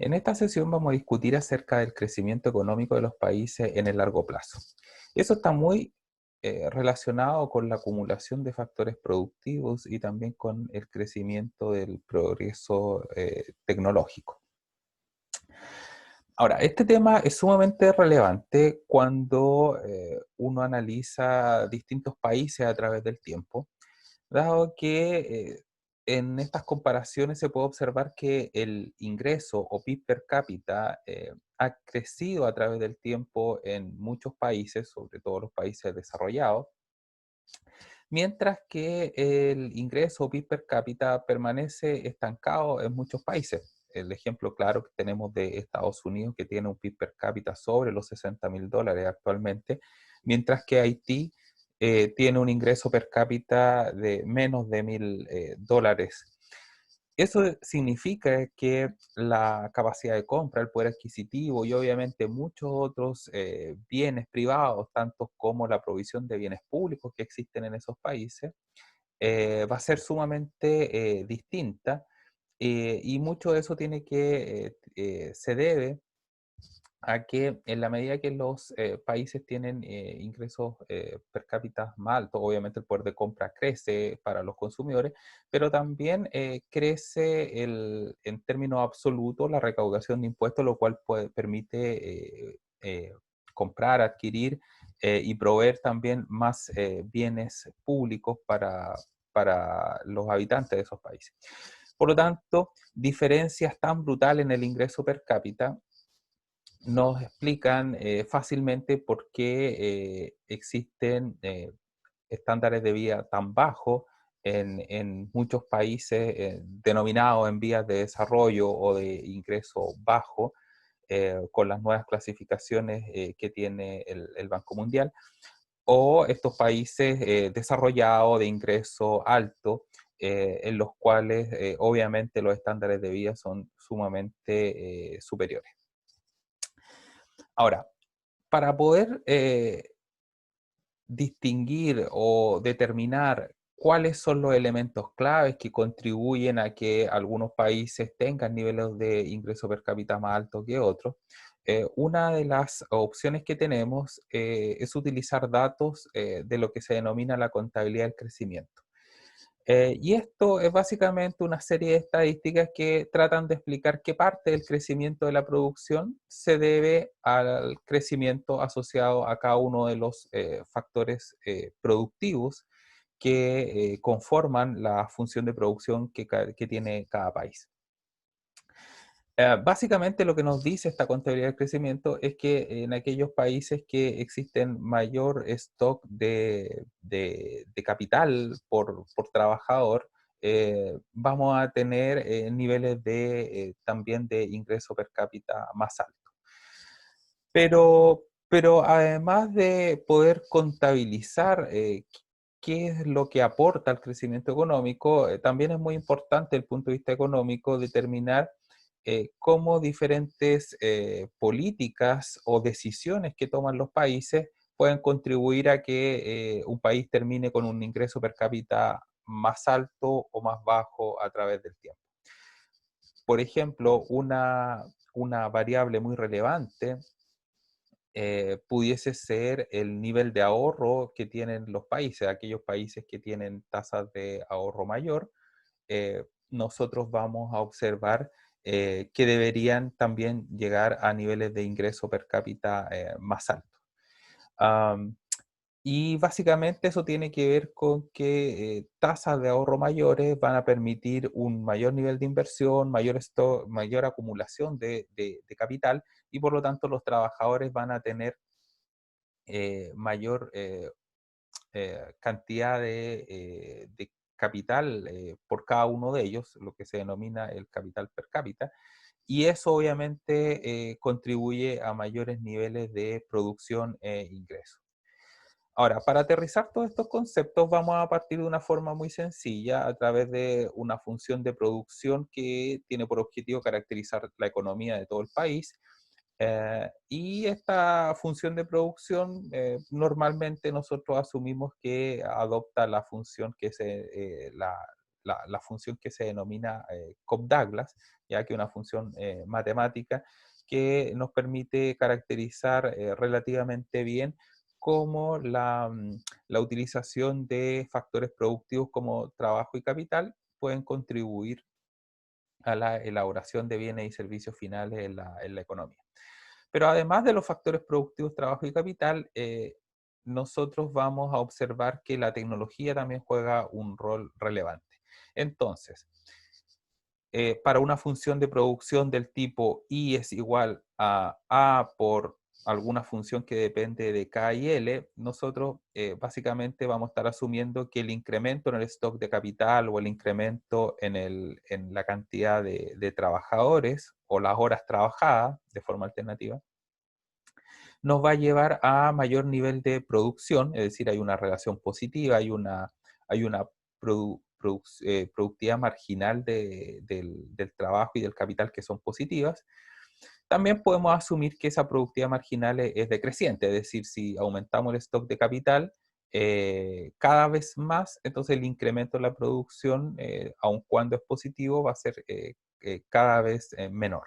En esta sesión vamos a discutir acerca del crecimiento económico de los países en el largo plazo. Eso está muy relacionado con la acumulación de factores productivos y también con el crecimiento del progreso tecnológico. Ahora, este tema es sumamente relevante cuando uno analiza distintos países a través del tiempo, dado que en estas comparaciones se puede observar que el ingreso o PIB per cápita ha crecido a través del tiempo en muchos países, sobre todo los países desarrollados, mientras que el ingreso o PIB per cápita permanece estancado en muchos países. El ejemplo claro que tenemos de Estados Unidos, que tiene un PIB per cápita sobre los $60.000 actualmente, mientras que Haití tiene un ingreso per cápita de menos de $1.000. Eso significa que la capacidad de compra, el poder adquisitivo y obviamente muchos otros bienes privados, tanto como la provisión de bienes públicos que existen en esos países, va a ser sumamente distinta, y mucho de eso se debe a que en la medida que los países tienen ingresos per cápita más altos, obviamente el poder de compra crece para los consumidores, pero también crece en términos absolutos la recaudación de impuestos, lo cual permite comprar, adquirir y proveer también más bienes públicos para los habitantes de esos países. Por lo tanto, diferencias tan brutales en el ingreso per cápita nos explican fácilmente por qué existen estándares de vida tan bajos en muchos países denominados en vías de desarrollo o de ingreso bajo, con las nuevas clasificaciones que tiene el Banco Mundial, o estos países desarrollados de ingreso alto, en los cuales obviamente los estándares de vida son sumamente superiores. Ahora, para poder distinguir o determinar cuáles son los elementos claves que contribuyen a que algunos países tengan niveles de ingreso per cápita más altos que otros, una de las opciones que tenemos es utilizar datos de lo que se denomina la contabilidad del crecimiento. Y esto es básicamente una serie de estadísticas que tratan de explicar qué parte del crecimiento de la producción se debe al crecimiento asociado a cada uno de los factores productivos que conforman la función de producción que tiene cada país. Básicamente lo que nos dice esta contabilidad de crecimiento es que en aquellos países que existen mayor stock de capital por trabajador, vamos a tener niveles también de ingreso per cápita más altos. Pero además de poder contabilizar qué es lo que aporta al crecimiento económico, también es muy importante desde el punto de vista económico determinar cómo diferentes políticas o decisiones que toman los países pueden contribuir a que un país termine con un ingreso per cápita más alto o más bajo a través del tiempo. Por ejemplo, una variable muy relevante pudiese ser el nivel de ahorro que tienen los países. Aquellos países que tienen tasas de ahorro mayor, nosotros vamos a observar que deberían también llegar a niveles de ingreso per cápita más altos. Um, y básicamente eso tiene que ver con que tasas de ahorro mayores van a permitir un mayor nivel de inversión, mayor acumulación de capital, y por lo tanto los trabajadores van a tener mayor cantidad de capital por cada uno de ellos, lo que se denomina el capital per cápita, y eso obviamente contribuye a mayores niveles de producción e ingreso. Ahora, para aterrizar todos estos conceptos, vamos a partir de una forma muy sencilla a través de una función de producción que tiene por objetivo caracterizar la economía de todo el país. Y esta función de producción, normalmente nosotros asumimos que adopta la función que es la función que se denomina Cobb-Douglas, ya que es una función matemática que nos permite caracterizar relativamente bien cómo la utilización de factores productivos como trabajo y capital pueden contribuir a la elaboración de bienes y servicios finales en la economía. Pero además de los factores productivos, trabajo y capital, nosotros vamos a observar que la tecnología también juega un rol relevante. Entonces, para una función de producción del tipo I es igual a A por alguna función que depende de K y L, nosotros básicamente vamos a estar asumiendo que el incremento en el stock de capital o el incremento en la cantidad de trabajadores o las horas trabajadas de forma alternativa nos va a llevar a mayor nivel de producción, es decir, hay una relación positiva, hay una productividad marginal del trabajo y del capital que son positivas. También podemos asumir que esa productividad marginal es decreciente, es decir, si aumentamos el stock de capital cada vez más, entonces el incremento de la producción, aun cuando es positivo, va a ser cada vez menor.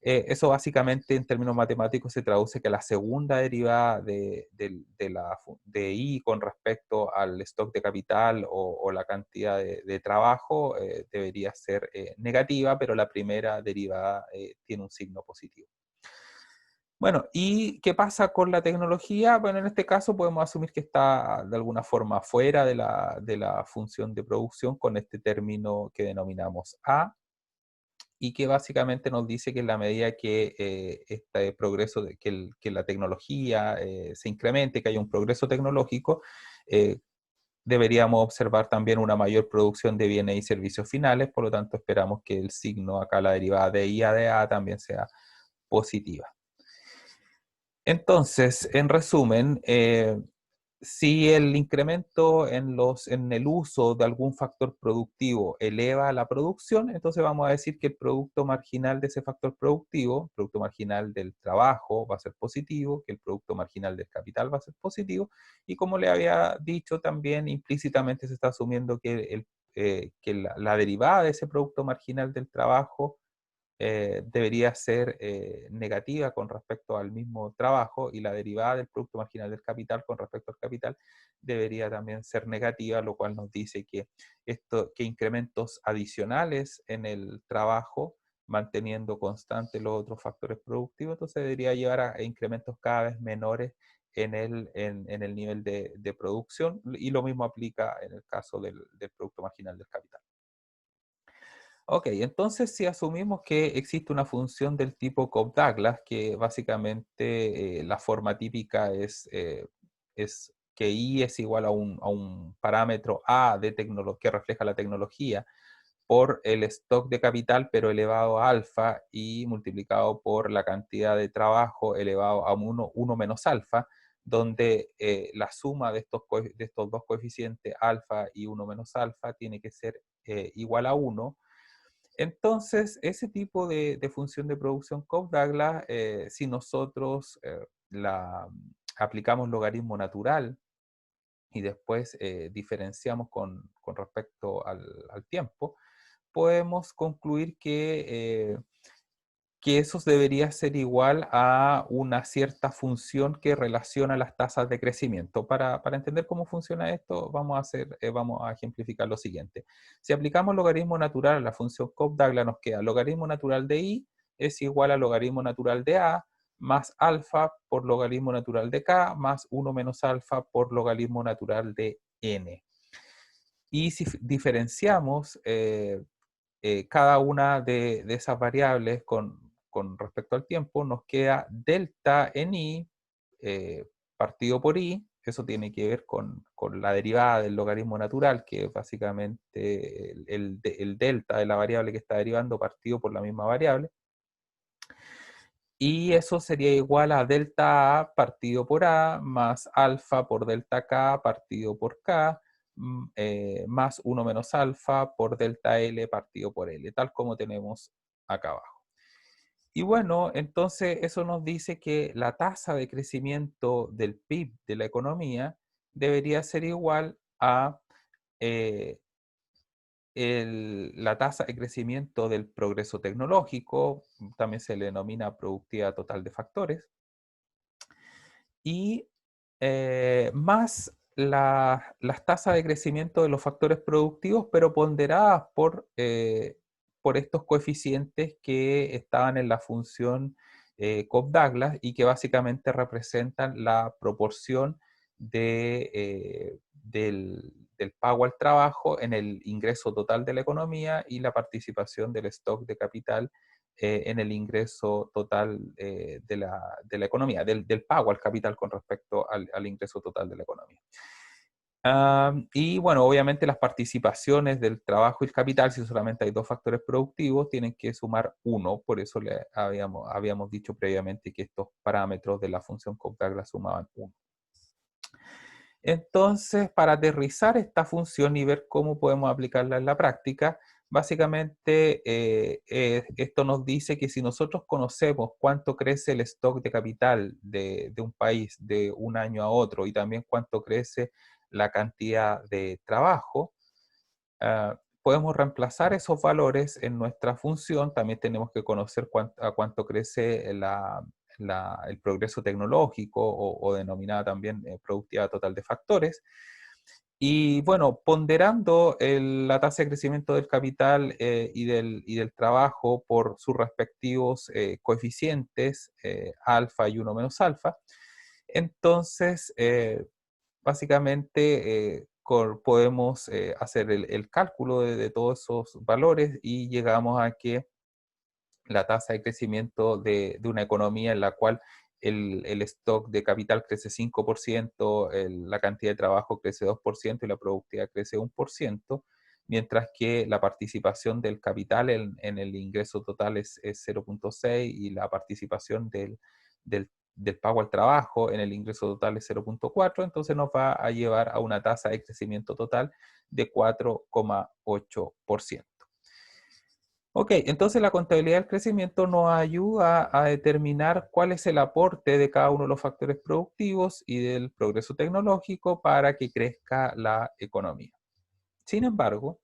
Eso básicamente en términos matemáticos se traduce que la segunda derivada de I con respecto al stock de capital o la cantidad de trabajo debería ser negativa, pero la primera derivada tiene un signo positivo. Bueno, ¿y qué pasa con la tecnología? Bueno, en este caso podemos asumir que está de alguna forma fuera de la función de producción con este término que denominamos A, y que básicamente nos dice que en la medida que este progreso, que la tecnología se incremente, que haya un progreso tecnológico, eh, deberíamos observar también una mayor producción de bienes y servicios finales, por lo tanto esperamos que el signo acá, la derivada de I a de A, también sea positiva. Entonces, en resumen, si el incremento en el uso de algún factor productivo eleva la producción, entonces vamos a decir que el producto marginal de ese factor productivo, el producto marginal del trabajo va a ser positivo, que el producto marginal del capital va a ser positivo, y como le había dicho también implícitamente se está asumiendo que la derivada de ese producto marginal del trabajo debería ser negativa con respecto al mismo trabajo y la derivada del producto marginal del capital con respecto al capital debería también ser negativa, lo cual nos dice que incrementos adicionales en el trabajo, manteniendo constantes los otros factores productivos, entonces debería llevar a incrementos cada vez menores en el nivel de producción y lo mismo aplica en el caso del producto marginal del capital. Ok, entonces si asumimos que existe una función del tipo Cobb-Douglas, que básicamente la forma típica es que I es igual a un parámetro A que refleja la tecnología por el stock de capital, pero elevado a alfa y multiplicado por la cantidad de trabajo elevado a uno menos alfa, donde la suma de estos dos coeficientes, alfa y uno menos alfa, tiene que ser igual a 1. Entonces, ese tipo de función de producción Cobb-Douglas, si nosotros aplicamos logaritmo natural y después diferenciamos con respecto al tiempo, podemos concluir que eso debería ser igual a una cierta función que relaciona las tasas de crecimiento. Para entender cómo funciona esto, vamos a ejemplificar lo siguiente. Si aplicamos logaritmo natural a la función Cobb-Douglas, nos queda logaritmo natural de I es igual a logaritmo natural de A más alfa por logaritmo natural de K más 1 menos alfa por logaritmo natural de N. Y si diferenciamos cada una de esas variables con respecto al tiempo, nos queda delta en I partido por I. Eso tiene que ver con la derivada del logaritmo natural, que es básicamente el delta de la variable que está derivando partido por la misma variable. Y eso sería igual a delta A partido por A más alfa por delta K partido por K más 1 menos alfa por delta L partido por L, tal como tenemos acá abajo. Y bueno, entonces eso nos dice que la tasa de crecimiento del PIB de la economía debería ser igual a la tasa de crecimiento del progreso tecnológico, también se le denomina productividad total de factores, y más las tasas de crecimiento de los factores productivos, pero ponderadas por estos coeficientes que estaban en la función Cobb-Douglas y que básicamente representan la proporción del pago al trabajo en el ingreso total de la economía y la participación del stock de capital en el ingreso total de la economía, del pago al capital con respecto al ingreso total de la economía. Y bueno, obviamente las participaciones del trabajo y el capital, si solamente hay dos factores productivos, tienen que sumar uno, por eso habíamos dicho previamente que estos parámetros de la función Cobb-Douglas sumaban uno. Entonces, para aterrizar esta función y ver cómo podemos aplicarla en la práctica, básicamente esto nos dice que si nosotros conocemos cuánto crece el stock de capital de un país de un año a otro y también cuánto crece la cantidad de trabajo, podemos reemplazar esos valores en nuestra función. También tenemos que conocer a cuánto crece el progreso tecnológico o denominada también productividad total de factores. Y bueno, ponderando la tasa de crecimiento del capital y del trabajo por sus respectivos coeficientes, alfa y 1 menos alfa, entonces básicamente podemos hacer el cálculo de todos esos valores y llegamos a que la tasa de crecimiento de una economía en la cual el stock de capital crece 5%, la cantidad de trabajo crece 2% y la productividad crece 1%, mientras que la participación del capital en el ingreso total es 0,6 y la participación del pago al trabajo en el ingreso total es 0,4, entonces nos va a llevar a una tasa de crecimiento total de 4,8%. Ok, entonces la contabilidad del crecimiento nos ayuda a determinar cuál es el aporte de cada uno de los factores productivos y del progreso tecnológico para que crezca la economía. Sin embargo,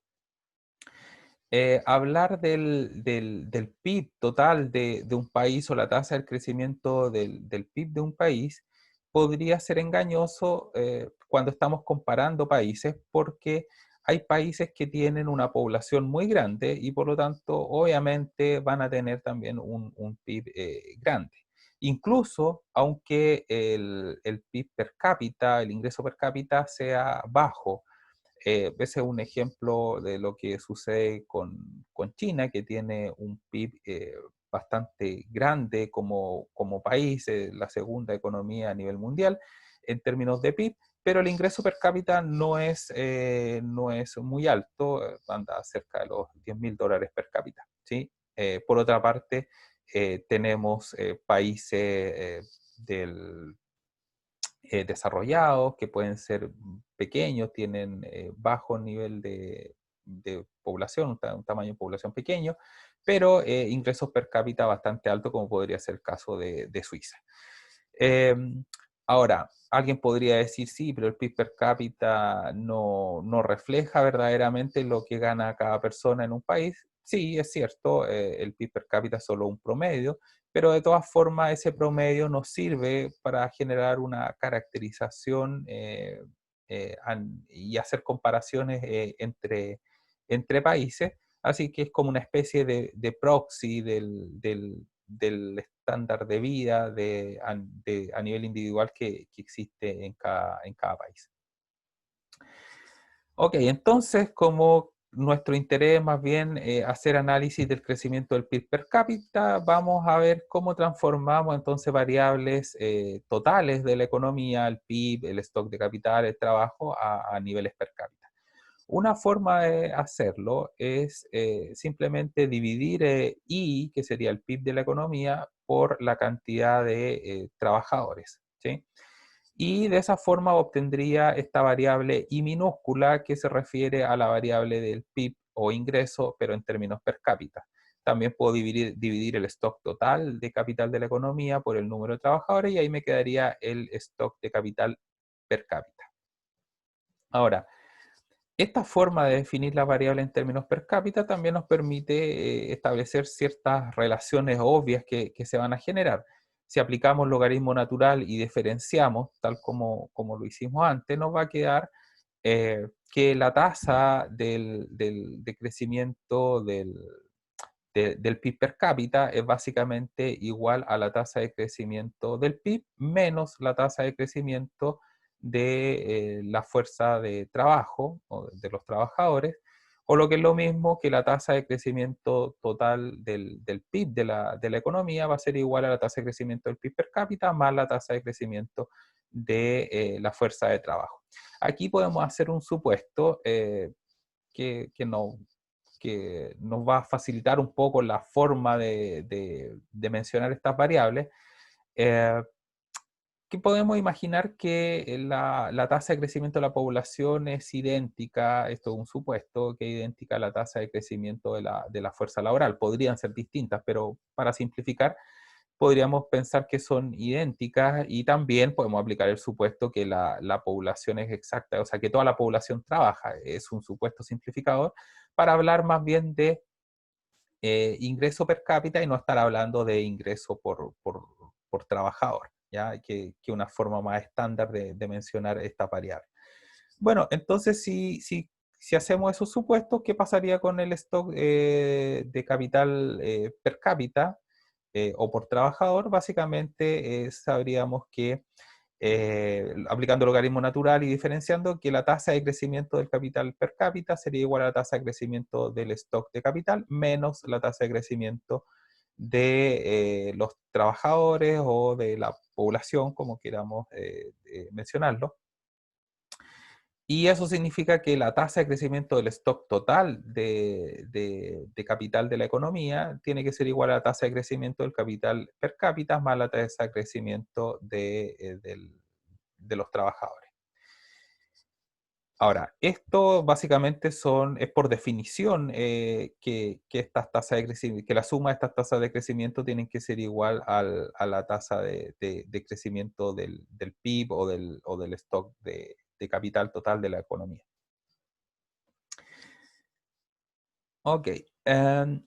hablar del PIB total de un país o la tasa del crecimiento del PIB de un país podría ser engañoso cuando estamos comparando países porque hay países que tienen una población muy grande y por lo tanto obviamente van a tener también un PIB grande. Incluso aunque el PIB per cápita, el ingreso per cápita sea bajo, ese es un ejemplo de lo que sucede con China, que tiene un PIB bastante grande como país, la segunda economía a nivel mundial en términos de PIB, pero el ingreso per cápita no es muy alto, anda cerca de los $10.000 per cápita, ¿sí? Por otra parte, tenemos países desarrollados, que pueden ser pequeños, tienen bajo nivel de población, un tamaño de población pequeño, pero ingresos per cápita bastante alto, como podría ser el caso de Suiza. Eh, Ahora, alguien podría decir, sí, pero el PIB per cápita no refleja verdaderamente lo que gana cada persona en un país. Sí, es cierto, el PIB per cápita es solo un promedio, pero de todas formas ese promedio nos sirve para generar una caracterización y hacer comparaciones entre países, así que es como una especie de proxy del estándar de vida a nivel individual que existe en cada país. Ok, entonces como nuestro interés es más bien hacer análisis del crecimiento del PIB per cápita, vamos a ver cómo transformamos entonces variables totales de la economía, el PIB, el stock de capital, el trabajo, a niveles per cápita. Una forma de hacerlo es simplemente dividir I, que sería el PIB de la economía, por la cantidad de trabajadores, ¿sí? Y de esa forma obtendría esta variable I minúscula que se refiere a la variable del PIB o ingreso, pero en términos per cápita. También puedo dividir el stock total de capital de la economía por el número de trabajadores y ahí me quedaría el stock de capital per cápita. Ahora, Esta forma de definir la variable en términos per cápita también nos permite establecer ciertas relaciones obvias que se van a generar. Si aplicamos logaritmo natural y diferenciamos, tal como lo hicimos antes, nos va a quedar que la tasa de crecimiento del PIB per cápita es básicamente igual a la tasa de crecimiento del PIB menos la tasa de crecimiento de la fuerza de trabajo o de los trabajadores, o lo que es lo mismo que la tasa de crecimiento total del PIB de la economía va a ser igual a la tasa de crecimiento del PIB per cápita más la tasa de crecimiento de la fuerza de trabajo. Aquí podemos hacer un supuesto que nos va a facilitar un poco la forma de mencionar estas variables, eh, que podemos imaginar que la tasa de crecimiento de la población es idéntica, esto es un supuesto, que es idéntica a la tasa de crecimiento de la fuerza laboral. Podrían ser distintas, pero para simplificar, podríamos pensar que son idénticas y también podemos aplicar el supuesto que la población es exacta, o sea, que toda la población trabaja. Es un supuesto simplificador para hablar más bien de ingreso per cápita y no estar hablando de ingreso por trabajador, ¿ya? Que una forma más estándar de mencionar esta variable. Bueno, entonces si hacemos esos supuestos, ¿qué pasaría con el stock de capital per cápita o por trabajador? Básicamente sabríamos que aplicando logaritmo natural y diferenciando, que la tasa de crecimiento del capital per cápita sería igual a la tasa de crecimiento del stock de capital menos la tasa de crecimiento de los trabajadores o de la población, como queramos mencionarlo. Y eso significa que la tasa de crecimiento del stock total de capital de la economía tiene que ser igual a la tasa de crecimiento del capital per cápita más la tasa de crecimiento de los trabajadores. Ahora, esto básicamente es por definición estas tasas de crecimiento, que la suma de estas tasas de crecimiento tienen que ser igual a la tasa de crecimiento del PIB o del stock de capital total de la economía. Ok,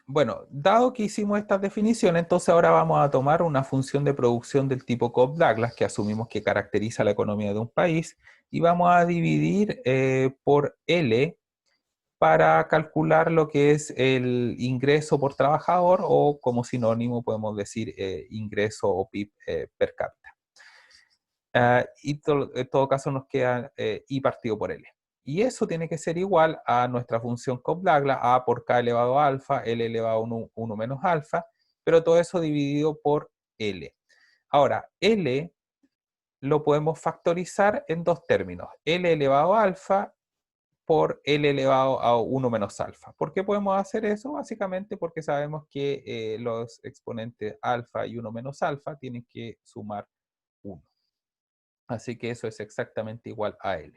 bueno, dado que hicimos estas definiciones, entonces ahora vamos a tomar una función de producción del tipo Cobb-Douglas, que asumimos que caracteriza la economía de un país, y vamos a dividir por L para calcular lo que es el ingreso por trabajador, o como sinónimo podemos decir ingreso o PIB per cápita. Y en todo caso nos queda I partido por L. Y eso tiene que ser igual a nuestra función Cobb-Douglas, A por K elevado a alfa, L elevado a 1 menos alfa, pero todo eso dividido por L. Ahora, L lo podemos factorizar en dos términos, L elevado a alfa por L elevado a 1 menos alfa. ¿Por qué podemos hacer eso? Básicamente porque sabemos que los exponentes alfa y 1 menos alfa tienen que sumar 1. Así que eso es exactamente igual a L.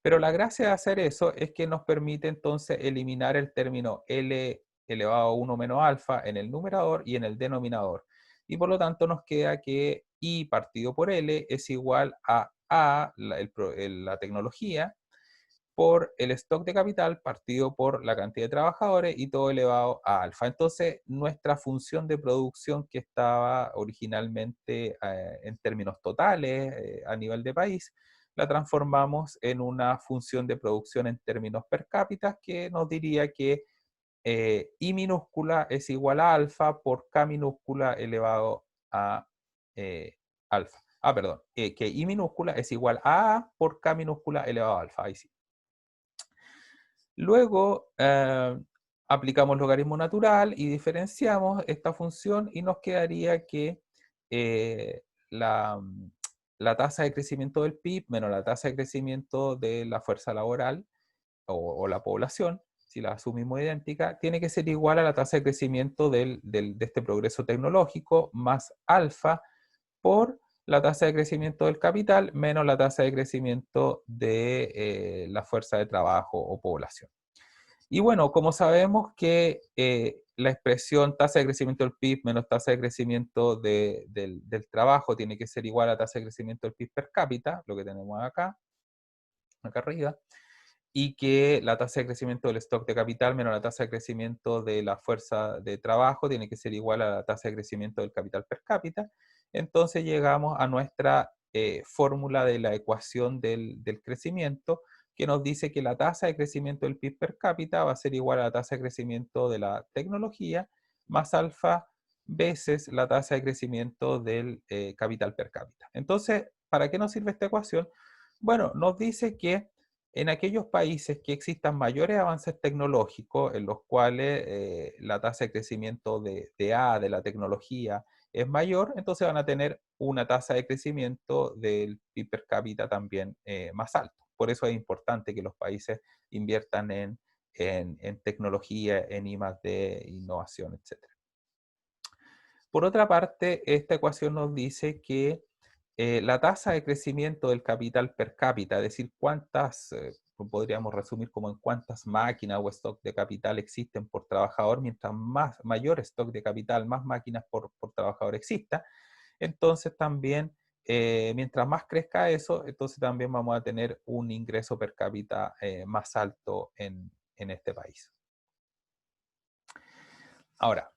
Pero la gracia de hacer eso es que nos permite entonces eliminar el término L elevado a 1 menos alfa en el numerador y en el denominador. Y por lo tanto nos queda que I partido por L es igual a la tecnología, por el stock de capital partido por la cantidad de trabajadores y todo elevado a alfa. Entonces, nuestra función de producción que estaba originalmente en términos totales a nivel de país, la transformamos en una función de producción en términos per cápita que nos diría que I minúscula es igual a alfa por K minúscula elevado a alfa. Perdón, que I minúscula es igual a por K minúscula elevado a alfa. Ahí sí. Luego aplicamos logaritmo natural y diferenciamos esta función y nos quedaría que eh, la, la tasa de crecimiento del PIB menos la tasa de crecimiento de la fuerza laboral o la población, si la asumimos idéntica, tiene que ser igual a la tasa de crecimiento de este progreso tecnológico más alfa por la tasa de crecimiento del capital menos la tasa de crecimiento de la fuerza de trabajo o población. Y bueno, como sabemos que la expresión tasa de crecimiento del PIB menos tasa de crecimiento del trabajo tiene que ser igual a tasa de crecimiento del PIB per cápita, lo que tenemos acá arriba, y que la tasa de crecimiento del stock de capital menos la tasa de crecimiento de la fuerza de trabajo tiene que ser igual a la tasa de crecimiento del capital per cápita. Entonces llegamos a nuestra fórmula de la ecuación del crecimiento, que nos dice que la tasa de crecimiento del PIB per cápita va a ser igual a la tasa de crecimiento de la tecnología más alfa veces la tasa de crecimiento del capital per cápita. Entonces, ¿para qué nos sirve esta ecuación? Bueno, nos dice que en aquellos países que existan mayores avances tecnológicos, en los cuales la tasa de crecimiento de la tecnología es mayor, entonces van a tener una tasa de crecimiento del PIB per cápita también más alto. Por eso es importante que los países inviertan en tecnología, en I+D, innovación, etc. Por otra parte, esta ecuación nos dice que la tasa de crecimiento del capital per cápita, es decir, cuántas, podríamos resumir como en cuántas máquinas o stock de capital existen por trabajador, mientras mayor stock de capital, más máquinas por trabajador exista, entonces también, mientras más crezca eso, entonces también vamos a tener un ingreso per cápita más alto en este país. Ahora,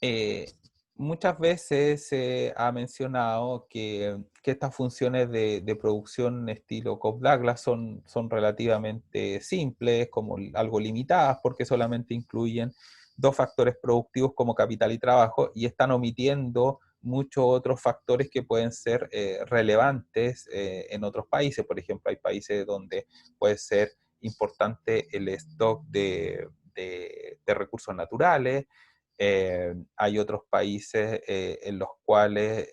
eh, muchas veces se ha mencionado que estas funciones de producción estilo Cobb-Douglas son relativamente simples, como algo limitadas, porque solamente incluyen dos factores productivos como capital y trabajo, y están omitiendo muchos otros factores que pueden ser relevantes en otros países. Por ejemplo, hay países donde puede ser importante el stock de recursos naturales. Hay otros países en los cuales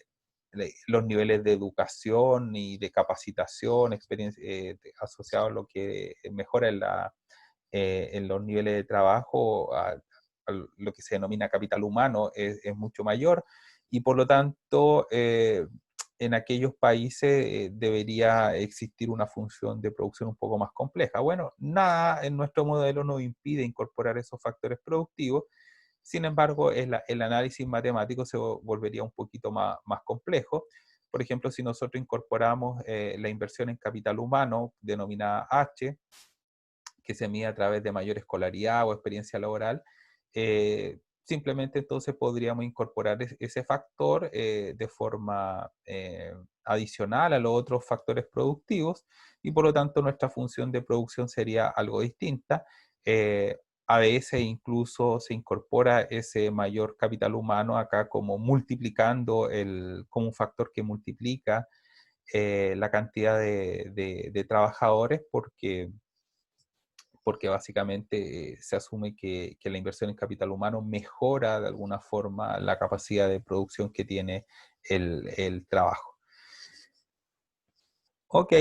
los niveles de educación y de capacitación asociados a lo que mejora en los niveles de trabajo, a lo que se denomina capital humano, es mucho mayor, y por lo tanto en aquellos países debería existir una función de producción un poco más compleja. Bueno, nada en nuestro modelo nos impide incorporar esos factores productivos. Sin embargo, el análisis matemático se volvería un poquito más complejo. Por ejemplo, si nosotros incorporamos la inversión en capital humano, denominada H, que se mide a través de mayor escolaridad o experiencia laboral, simplemente entonces podríamos incorporar ese factor de forma adicional a los otros factores productivos, y por lo tanto nuestra función de producción sería algo distinta. A veces incluso se incorpora ese mayor capital humano acá como multiplicando, como un factor que multiplica la cantidad de trabajadores, porque básicamente se asume que la inversión en capital humano mejora de alguna forma la capacidad de producción que tiene el trabajo. Ok,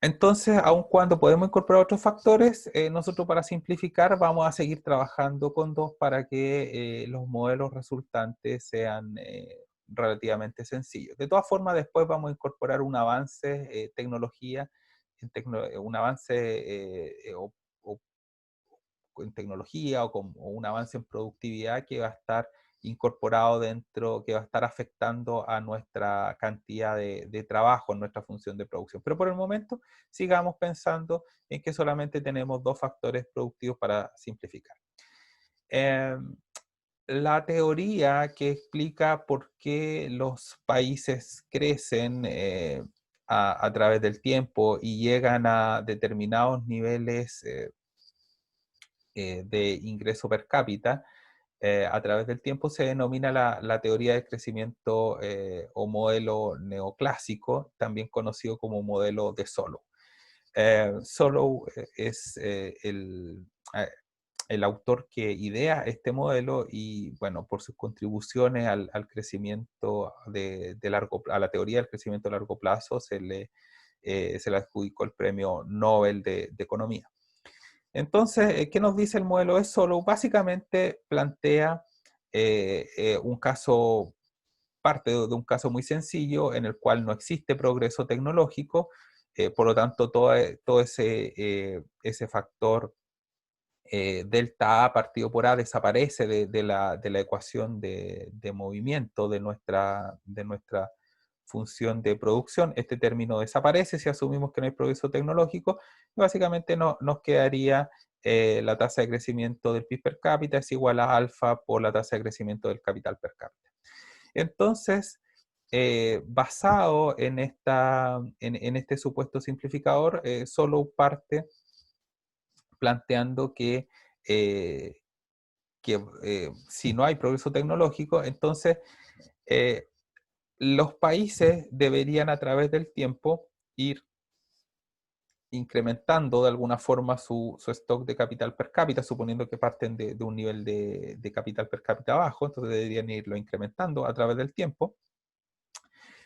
entonces, aun cuando podemos incorporar otros factores, nosotros, para simplificar, vamos a seguir trabajando con dos para que los modelos resultantes sean relativamente sencillos. De todas formas, después vamos a incorporar un avance tecnología, un avance o en tecnología o un avance en productividad que va a estar incorporado dentro, que va a estar afectando a nuestra cantidad de trabajo, en nuestra función de producción. Pero por el momento sigamos pensando en que solamente tenemos dos factores productivos para simplificar. Eh, la teoría que explica por qué los países crecen a través del tiempo y llegan a determinados niveles de ingreso per cápita a través del tiempo se denomina la teoría del crecimiento o modelo neoclásico, también conocido como modelo de Solow. Solow es el autor que idea este modelo, y bueno, por sus contribuciones al crecimiento a la teoría del crecimiento a largo plazo se le adjudicó el premio Nobel de Economía. Entonces, ¿qué nos dice el modelo de Solow? Básicamente plantea un caso, parte de un caso muy sencillo en el cual no existe progreso tecnológico, por lo tanto todo ese factor delta A partido por A desaparece de la ecuación de movimiento de nuestra función de producción, este término desaparece si asumimos que no hay progreso tecnológico, y básicamente nos quedaría la tasa de crecimiento del PIB per cápita es igual a alfa por la tasa de crecimiento del capital per cápita. Entonces, basado en este supuesto simplificador, solo parte planteando eh, que si no hay progreso tecnológico, entonces los países deberían a través del tiempo ir incrementando de alguna forma su stock de capital per cápita, suponiendo que parten de un nivel de capital per cápita bajo, entonces deberían irlo incrementando a través del tiempo,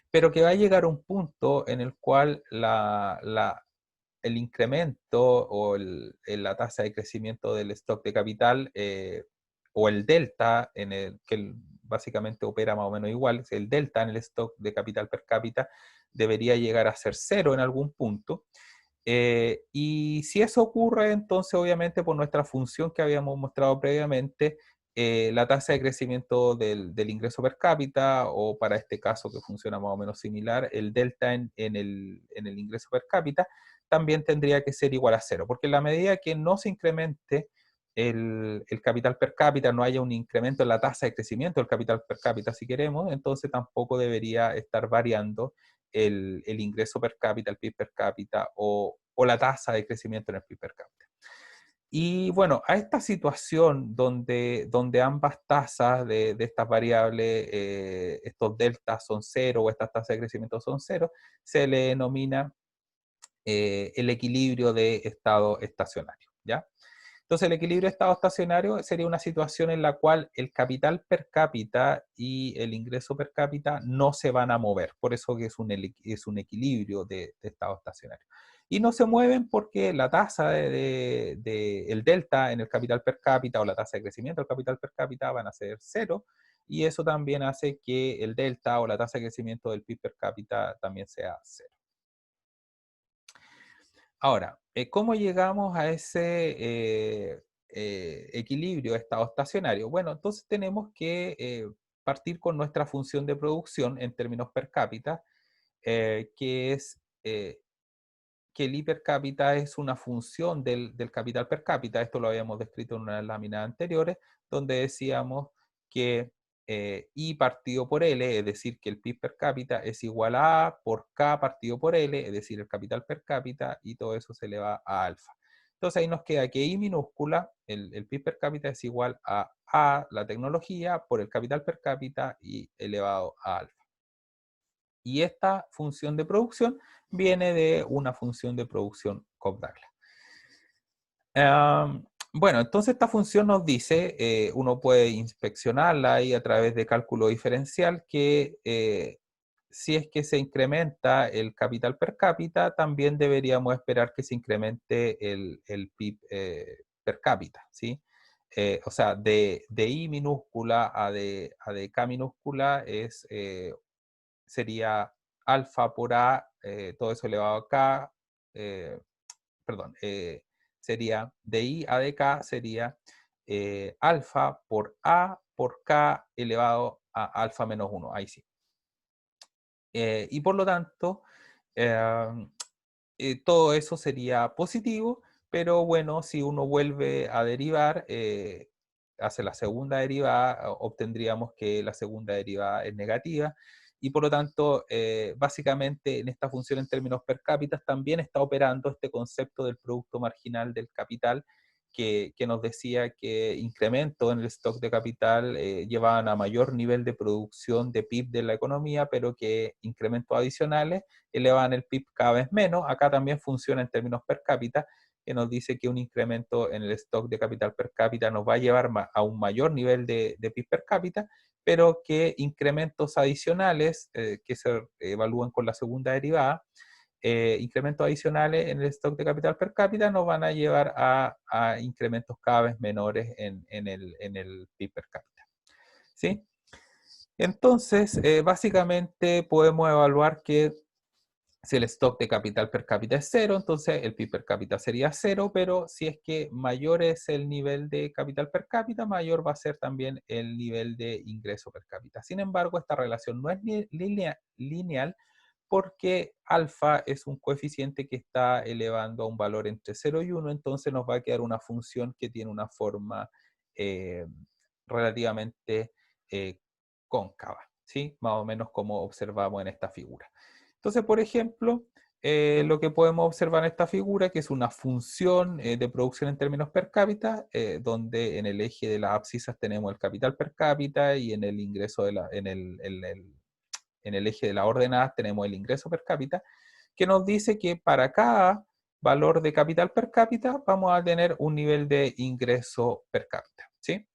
pero que va a llegar un punto en el cual el incremento o la tasa de crecimiento del stock de capital o el delta, básicamente opera más o menos igual, el delta en el stock de capital per cápita debería llegar a ser cero en algún punto. Y si eso ocurre, entonces obviamente por nuestra función que habíamos mostrado previamente, la tasa de crecimiento del ingreso per cápita, o para este caso que funciona más o menos similar, el delta en el ingreso per cápita, también tendría que ser igual a cero, porque en la medida que no se incremente el capital per cápita, no haya un incremento en la tasa de crecimiento del capital per cápita, si queremos, entonces tampoco debería estar variando el ingreso per cápita, el PIB per cápita o la tasa de crecimiento en el PIB per cápita. Y bueno, a esta situación donde ambas tasas de estas variables, estos deltas son cero o estas tasas de crecimiento son cero, se le denomina el equilibrio de estado estacionario, ¿ya? Entonces, el equilibrio de estado estacionario sería una situación en la cual el capital per cápita y el ingreso per cápita no se van a mover. Por eso que es un equilibrio de estado estacionario. Y no se mueven porque la tasa el delta en el capital per cápita o la tasa de crecimiento del capital per cápita van a ser cero. Y eso también hace que el delta o la tasa de crecimiento del PIB per cápita también sea cero. Ahora, ¿cómo llegamos a ese equilibrio, estado estacionario? Bueno, entonces tenemos que partir con nuestra función de producción en términos per cápita, que es que el I per cápita es una función del capital per cápita. Esto lo habíamos descrito en una lámina anteriores, donde decíamos que I partido por L, es decir, que el PIB per cápita es igual a A por K partido por L, es decir, el capital per cápita, y todo eso se eleva a alfa. Entonces ahí nos queda que I minúscula, el PIB per cápita es igual a la tecnología por el capital per cápita y elevado a alfa. Y esta función de producción viene de una función de producción Cobb-Douglas. Bueno, entonces esta función nos dice, uno puede inspeccionarla ahí a través de cálculo diferencial, que si es que se incrementa el capital per cápita, también deberíamos esperar que se incremente el PIB per cápita, ¿sí? O sea, de I minúscula a de K minúscula sería alfa por A, todo eso elevado a K, perdón, sería de I a de K sería alfa por A por K elevado a alfa menos 1, ahí sí. Y por lo tanto, todo eso sería positivo, pero bueno, si uno vuelve a derivar, hace la segunda derivada, obtendríamos que la segunda derivada es negativa, y por lo tanto, básicamente en esta función en términos per cápita también está operando este concepto del producto marginal del capital, que nos decía que incrementos en el stock de capital llevaban a mayor nivel de producción de PIB de la economía, pero que incrementos adicionales elevan el PIB cada vez menos. Acá también funciona en términos per cápita, que nos dice que un incremento en el stock de capital per cápita nos va a llevar a un mayor nivel de PIB per cápita, pero que incrementos adicionales que se evalúan con la segunda derivada, incrementos adicionales en el stock de capital per cápita nos van a llevar a incrementos cada vez menores en el PIB per cápita. ¿Sí? Entonces, básicamente podemos evaluar que Si el stock de capital per cápita es cero, entonces el PIB per cápita sería cero, pero si es que mayor es el nivel de capital per cápita, mayor va a ser también el nivel de ingreso per cápita. Sin embargo, esta relación no es lineal porque alfa es un coeficiente que está elevando a un valor entre 0 y 1, entonces nos va a quedar una función que tiene una forma eh, relativamente eh, cóncava, ¿sí? Más o menos como observamos en esta figura. Entonces, por ejemplo, lo que podemos observar en esta figura, que es una función de producción en términos per cápita, donde en el eje de las abscisas tenemos el capital per cápita y en el ingreso en el eje de las ordenadas tenemos el ingreso per cápita, que nos dice que para cada valor de capital per cápita vamos a tener un nivel de ingreso per cápita, ¿sí?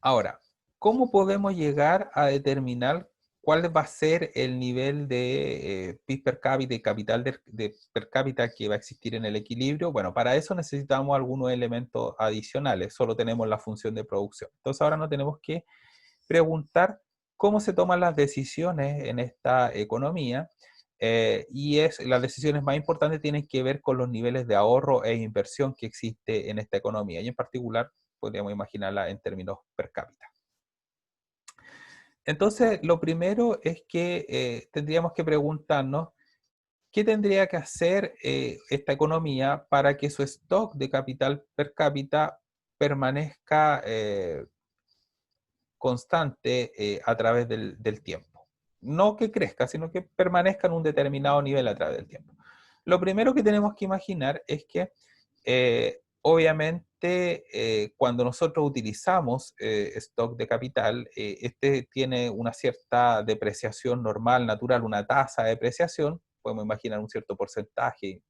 Ahora, ¿cómo podemos llegar a determinar cuál va a ser el nivel de PIB per cápita y capital per cápita que va a existir en el equilibrio? Bueno, para eso necesitamos algunos elementos adicionales, solo tenemos la función de producción. Entonces ahora nos tenemos que preguntar cómo se toman las decisiones en esta economía las decisiones más importantes tienen que ver con los niveles de ahorro e inversión que existe en esta economía y en particular podríamos imaginarla en términos per cápita. Entonces, lo primero es que tendríamos que preguntarnos qué tendría que hacer esta economía para que su stock de capital per cápita permanezca constante a través del tiempo. No que crezca, sino que permanezca en un determinado nivel a través del tiempo. Lo primero que tenemos que imaginar es que obviamente cuando nosotros utilizamos stock de capital, este tiene una cierta depreciación normal, natural, una tasa de depreciación, podemos imaginar un cierto porcentaje,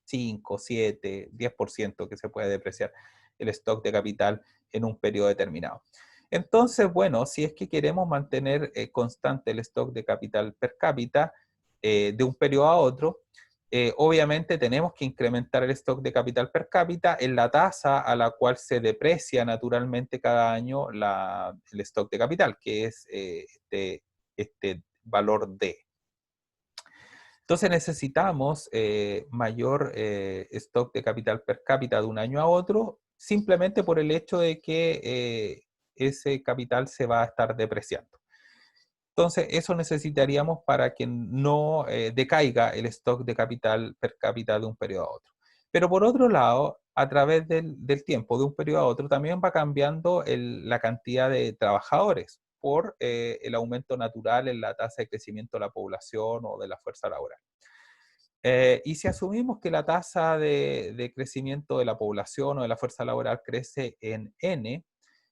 5, 7, 10% que se puede depreciar el stock de capital en un periodo determinado. Entonces, bueno, si es que queremos mantener constante el stock de capital per cápita de un periodo a otro, obviamente tenemos que incrementar el stock de capital per cápita en la tasa a la cual se deprecia naturalmente cada año el stock de capital, que es este valor D. Entonces necesitamos mayor stock de capital per cápita de un año a otro, simplemente por el hecho de que ese capital se va a estar depreciando. Entonces, eso necesitaríamos para que no decaiga el stock de capital per cápita de un periodo a otro. Pero por otro lado, a través del tiempo, de un periodo a otro, también va cambiando la cantidad de trabajadores por el aumento natural en la tasa de crecimiento de la población o de la fuerza laboral. Y si asumimos que la tasa de crecimiento de la población o de la fuerza laboral crece en N,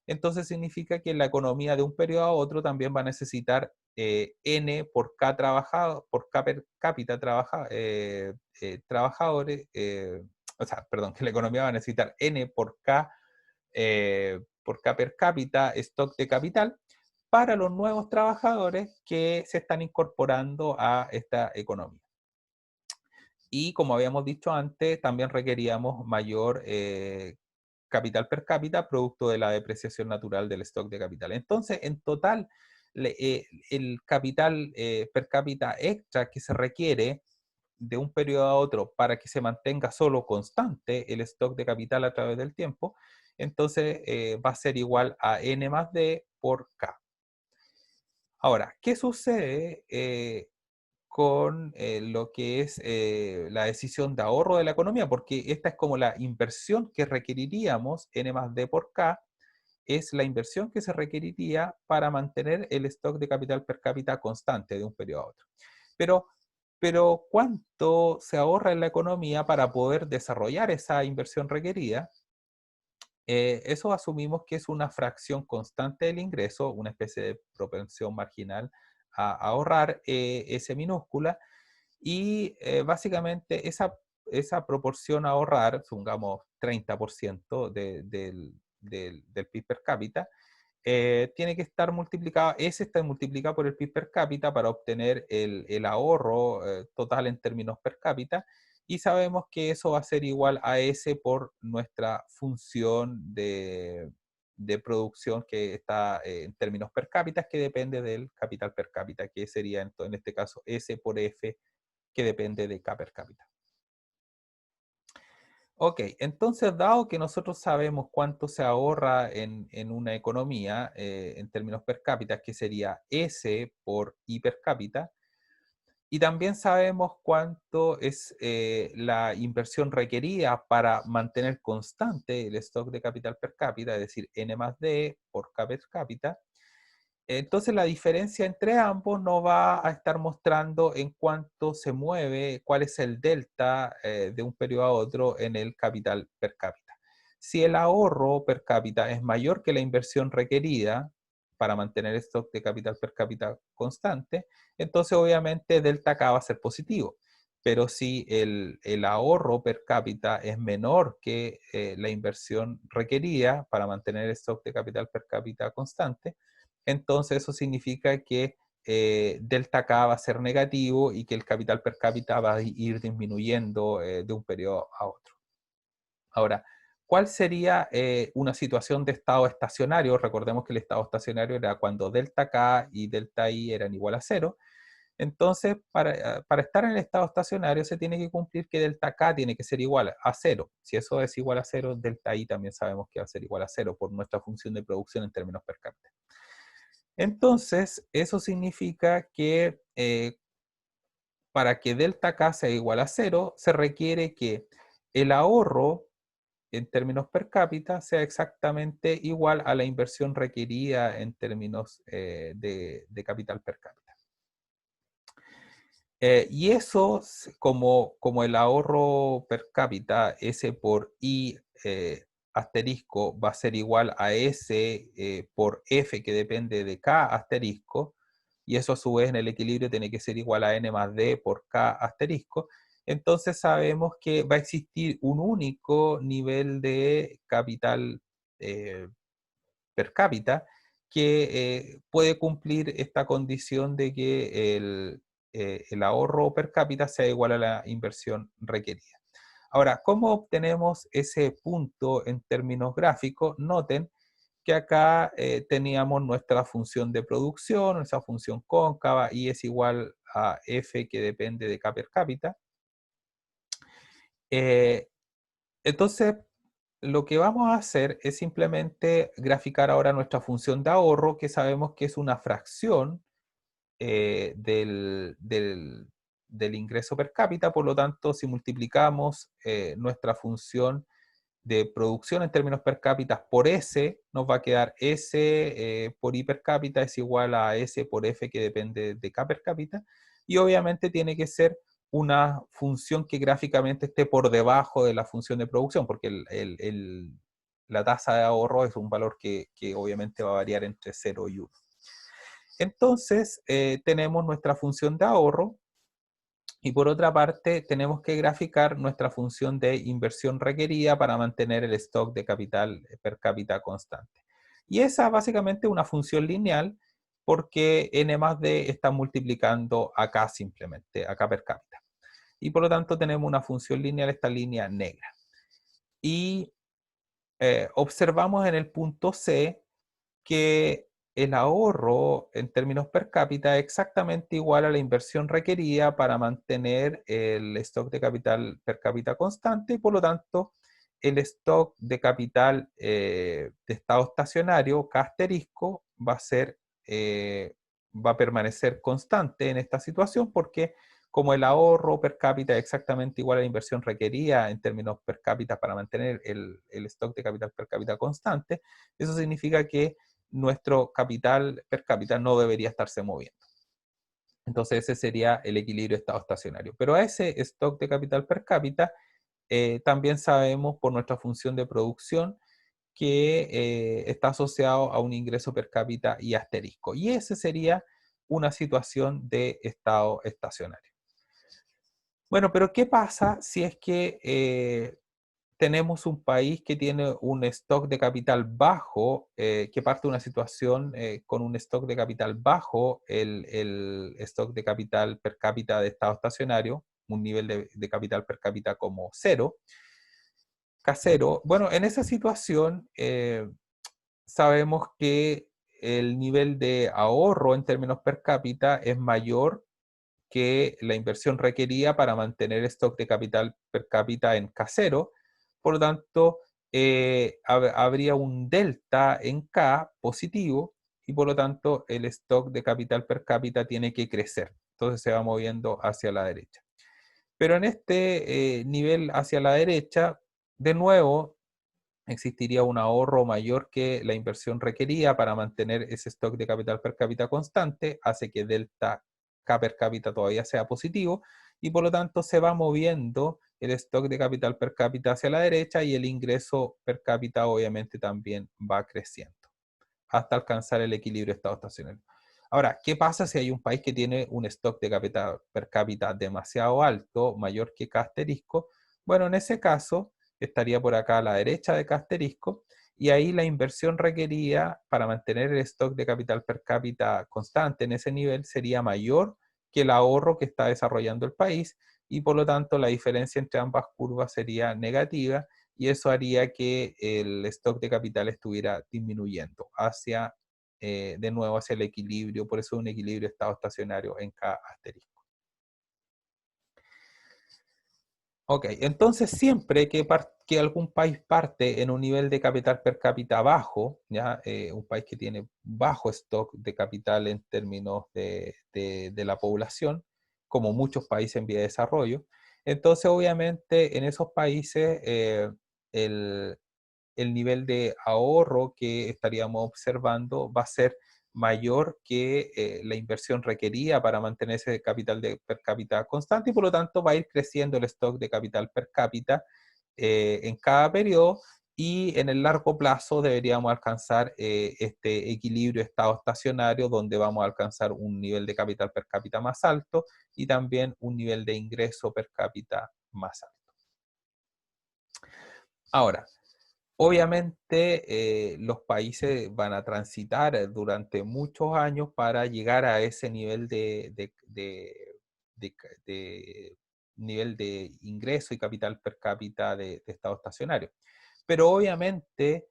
entonces significa que la economía de un periodo a otro también va a necesitar N por K trabajado, por K per cápita trabajadores, o sea, perdón, que la economía va a necesitar N por K per cápita stock de capital para los nuevos trabajadores que se están incorporando a esta economía. Y como habíamos dicho antes, también requeríamos mayor capital per cápita producto de la depreciación natural del stock de capital. Entonces, en total, el capital per cápita extra que se requiere de un periodo a otro para que se mantenga solo constante el stock de capital a través del tiempo, entonces va a ser igual a n más d por k. Ahora, ¿qué sucede con lo que es la decisión de ahorro de la economía? Porque esta es como la inversión que requeriríamos, N más D por K, es la inversión que se requeriría para mantener el stock de capital per cápita constante de un periodo a otro. Pero, pero ¿cuánto se ahorra en la economía para poder desarrollar esa inversión requerida? Eso asumimos que es una fracción constante del ingreso, una especie de propensión marginal a ahorrar S minúscula, y básicamente esa proporción a ahorrar, supongamos 30% del PIB per cápita, tiene que estar multiplicado, ese está multiplicado por el PIB per cápita para obtener el ahorro total en términos per cápita, y sabemos que eso va a ser igual a S por nuestra función de producción que está en términos per cápita, que depende del capital per cápita, que sería en este caso S por F, que depende de K per cápita. Ok, entonces dado que nosotros sabemos cuánto se ahorra en una economía en términos per cápita, que sería S por I per cápita, y también sabemos cuánto es la inversión requerida para mantener constante el stock de capital per cápita, es decir, N más D por K per cápita. Entonces la diferencia entre ambos nos va a estar mostrando en cuánto se mueve, cuál es el delta de un periodo a otro en el capital per cápita. Si el ahorro per cápita es mayor que la inversión requerida para mantener el stock de capital per cápita constante, entonces obviamente delta K va a ser positivo. Pero si el ahorro per cápita es menor que la inversión requerida para mantener el stock de capital per cápita constante, entonces eso significa que delta K va a ser negativo y que el capital per cápita va a ir disminuyendo de un periodo a otro. Ahora, ¿cuál sería una situación de estado estacionario? Recordemos que el estado estacionario era cuando delta K y delta I eran igual a cero. Entonces, para estar en el estado estacionario se tiene que cumplir que delta K tiene que ser igual a cero. Si eso es igual a cero, delta I también sabemos que va a ser igual a cero por nuestra función de producción en términos per cápita. Entonces, eso significa que para que delta K sea igual a cero, se requiere que el ahorro en términos per cápita sea exactamente igual a la inversión requerida en términos de capital per cápita. Y eso, como el ahorro per cápita, S por I asterisco, va a ser igual a S por F, que depende de K asterisco, y eso a su vez en el equilibrio tiene que ser igual a N más D por K asterisco. Entonces sabemos que va a existir un único nivel de capital eh, per cápita que puede cumplir esta condición de que el ahorro per cápita sea igual a la inversión requerida. Ahora, ¿cómo obtenemos ese punto en términos gráficos? Noten que acá teníamos nuestra función de producción, esa función cóncava, y es igual a F, que depende de K per cápita. Eh, entonces, lo que vamos a hacer es simplemente graficar ahora nuestra función de ahorro, que sabemos que es una fracción del ingreso per cápita. Por lo tanto, si multiplicamos nuestra función de producción en términos per cápita por S, nos va a quedar S por I per cápita es igual a S por F, que depende de K per cápita, y obviamente tiene que ser una función que gráficamente esté por debajo de la función de producción, porque la tasa de ahorro es un valor que obviamente va a variar entre 0 y 1. Entonces, tenemos nuestra función de ahorro, y por otra parte, tenemos que graficar nuestra función de inversión requerida para mantener el stock de capital per cápita constante. Y esa básicamente es una función lineal, porque n más d está multiplicando acá simplemente, acá per cápita. Y por lo tanto tenemos una función lineal, esta línea negra. Y observamos en el punto C que el ahorro en términos per cápita es exactamente igual a la inversión requerida para mantener el stock de capital per cápita constante, y por lo tanto el stock de capital de estado estacionario, K asterisco, va a permanecer constante en esta situación, porque como el ahorro per cápita es exactamente igual a la inversión requerida en términos per cápita para mantener el stock de capital per cápita constante, eso significa que nuestro capital per cápita no debería estarse moviendo. Entonces ese sería el equilibrio de estado estacionario. Pero a ese stock de capital per cápita también sabemos por nuestra función de producción que está asociado a un ingreso per cápita y asterisco. Y ese sería una situación de estado estacionario. Bueno, pero ¿qué pasa si es que tenemos un país que tiene un stock de capital bajo, que parte de una situación con un stock de capital bajo, el stock de capital per cápita de estado estacionario, un nivel de capital per cápita como cero, K0? Bueno, en esa situación sabemos que el nivel de ahorro en términos per cápita es mayor que la inversión requerida para mantener stock de capital per cápita en casero. Por lo tanto, habría un delta en K positivo y por lo tanto el stock de capital per cápita tiene que crecer. Entonces se va moviendo hacia la derecha. Pero en este nivel hacia la derecha, de nuevo, existiría un ahorro mayor que la inversión requerida para mantener ese stock de capital per cápita constante, hace que delta K per cápita todavía sea positivo y por lo tanto se va moviendo el stock de capital per cápita hacia la derecha y el ingreso per cápita obviamente también va creciendo hasta alcanzar el equilibrio estado estacionario. Ahora, ¿qué pasa si hay un país que tiene un stock de capital per cápita demasiado alto, mayor que K asterisco? Bueno, en ese caso estaría por acá a la derecha de K asterisco y ahí la inversión requerida para mantener el stock de capital per cápita constante en ese nivel sería mayor que el ahorro que está desarrollando el país y por lo tanto la diferencia entre ambas curvas sería negativa y eso haría que el stock de capital estuviera disminuyendo hacia, de nuevo, hacia el equilibrio, por eso un equilibrio estado estacionario en K asterisco. Ok, entonces siempre que algún país parte en un nivel de capital per cápita bajo, ¿ya? Un país que tiene bajo stock de capital en términos de la población, como muchos países en vía de desarrollo, entonces obviamente en esos países el, el nivel de ahorro que estaríamos observando va a ser mayor que la inversión requerida para mantener ese capital per cápita constante y por lo tanto va a ir creciendo el stock de capital per cápita en cada periodo y en el largo plazo deberíamos alcanzar este equilibrio estado estacionario donde vamos a alcanzar un nivel de capital per cápita más alto y también un nivel de ingreso per cápita más alto. Ahora, obviamente, los países van a transitar durante muchos años para llegar a ese nivel de nivel de ingreso y capital per cápita de estado estacionario. Pero obviamente,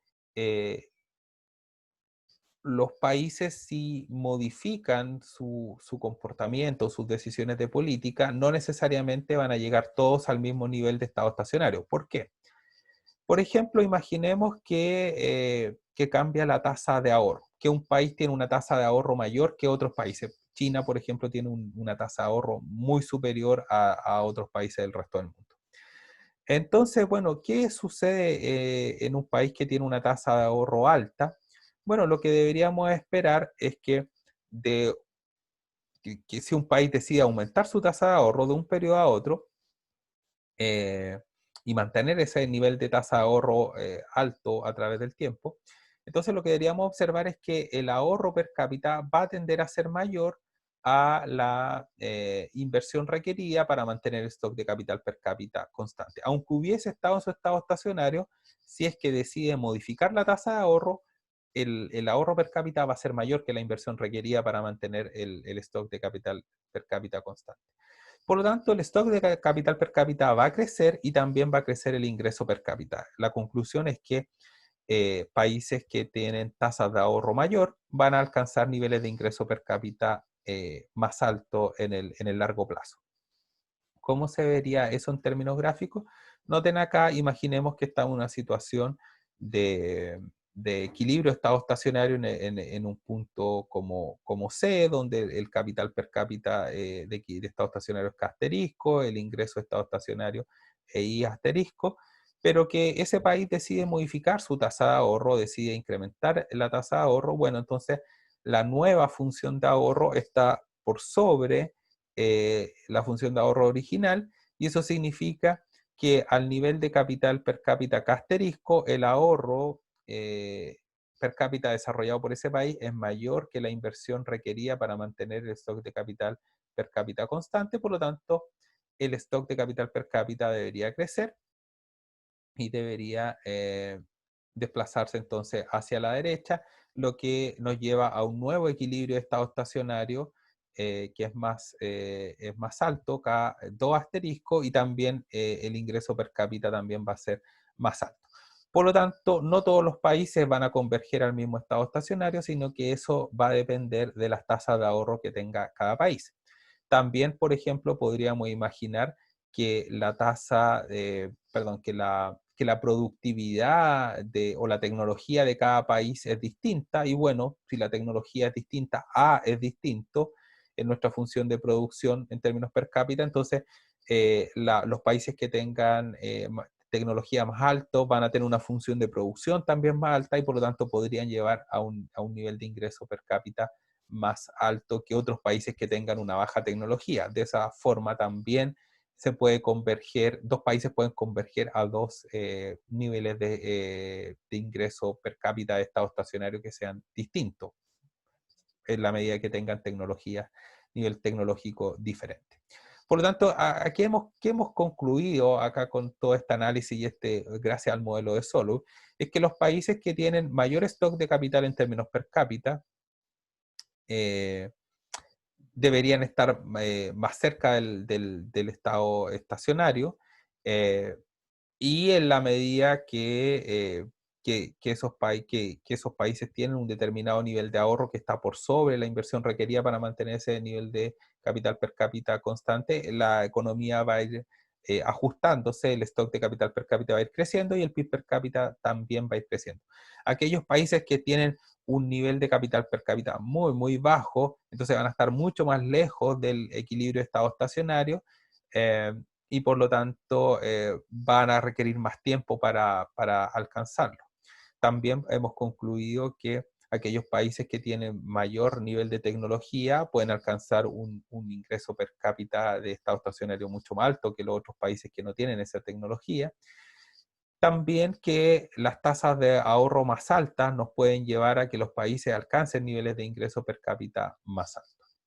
los países si modifican su comportamiento, sus decisiones de política, no necesariamente van a llegar todos al mismo nivel de estado estacionario. ¿Por qué? Por ejemplo, imaginemos que cambia la tasa de ahorro, que un país tiene una tasa de ahorro mayor que otros países. China, por ejemplo, tiene una tasa de ahorro muy superior a otros países del resto del mundo. Entonces, bueno, ¿qué sucede en un país que tiene una tasa de ahorro alta? Bueno, lo que deberíamos esperar es de, que si un país decide aumentar su tasa de ahorro de un periodo a otro, eh, y mantener ese nivel de tasa de ahorro alto a través del tiempo, entonces lo que deberíamos observar es que el ahorro per cápita va a tender a ser mayor a la inversión requerida para mantener el stock de capital per cápita constante. Aunque hubiese estado en su estado estacionario, si es que decide modificar la tasa de ahorro, el ahorro per cápita va a ser mayor que la inversión requerida para mantener el stock de capital per cápita constante. Por lo tanto, el stock de capital per cápita va a crecer y también va a crecer el ingreso per cápita. La conclusión es que países que tienen tasas de ahorro mayor van a alcanzar niveles de ingreso per cápita más altos en el largo plazo. ¿Cómo se vería eso en términos gráficos? Noten acá, imaginemos que estamos en una situación de, de equilibrio estado estacionario en un punto como C, donde el capital per cápita de estado estacionario es K asterisco, el ingreso de estado estacionario es I asterisco, pero que ese país decide modificar su tasa de ahorro, decide incrementar la tasa de ahorro, bueno, entonces la nueva función de ahorro está por sobre la función de ahorro original y eso significa que al nivel de capital per cápita K asterisco, el ahorro per cápita desarrollado por ese país es mayor que la inversión requerida para mantener el stock de capital per cápita constante, por lo tanto, el stock de capital per cápita debería crecer y debería desplazarse entonces hacia la derecha, lo que nos lleva a un nuevo equilibrio de estado estacionario que es más alto, K2 asterisco, y también el ingreso per cápita también va a ser más alto. Por lo tanto, no todos los países van a converger al mismo estado estacionario, sino que eso va a depender de las tasas de ahorro que tenga cada país. También, por ejemplo, podríamos imaginar que la tasa, perdón, que la productividad o la tecnología de cada país es distinta y bueno, si la tecnología es distinta, A es distinto en nuestra función de producción en términos per cápita, entonces los países que tengan tecnología más alto van a tener una función de producción también más alta y por lo tanto podrían llevar a un nivel de ingreso per cápita más alto que otros países que tengan una baja tecnología. De esa forma también se puede converger, dos países pueden converger a dos niveles de ingreso per cápita de estado estacionario que sean distintos en la medida que tengan tecnología, nivel tecnológico diferente. Por lo tanto, ¿qué hemos concluido acá con todo este análisis y gracias al modelo de Solow? Es que los países que tienen mayor stock de capital en términos per cápita eh, deberían estar más cerca del estado estacionario eh, y en la medida que esos países tienen un determinado nivel de ahorro que está por sobre la inversión requerida para mantener ese nivel de capital per cápita constante, la economía va a ir ajustándose, el stock de capital per cápita va a ir creciendo y el PIB per cápita también va a ir creciendo. Aquellos países que tienen un nivel de capital per cápita muy, muy bajo, entonces van a estar mucho más lejos del equilibrio de estado estacionario y por lo tanto van a requerir más tiempo para alcanzarlo. También hemos concluido que aquellos países que tienen mayor nivel de tecnología pueden alcanzar un ingreso per cápita de estado estacionario mucho más alto que los otros países que no tienen esa tecnología. También que las tasas de ahorro más altas nos pueden llevar a que los países alcancen niveles de ingreso per cápita más altos.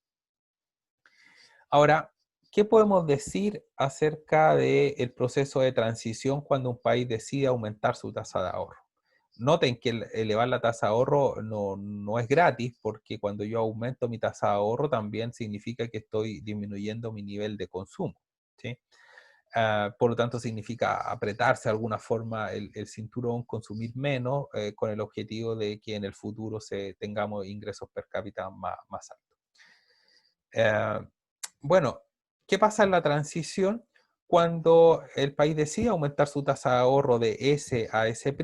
Ahora, ¿qué podemos decir acerca del proceso de transición cuando un país decide aumentar su tasa de ahorro? Noten que elevar la tasa de ahorro no es gratis, porque cuando yo aumento mi tasa de ahorro también significa que estoy disminuyendo mi nivel de consumo, ¿sí? Por lo tanto, significa apretarse de alguna forma el cinturón, consumir menos, con el objetivo de que en el futuro tengamos ingresos per cápita más altos. Eh, bueno, ¿qué pasa en la transición? Cuando el país decide aumentar su tasa de ahorro de S a S',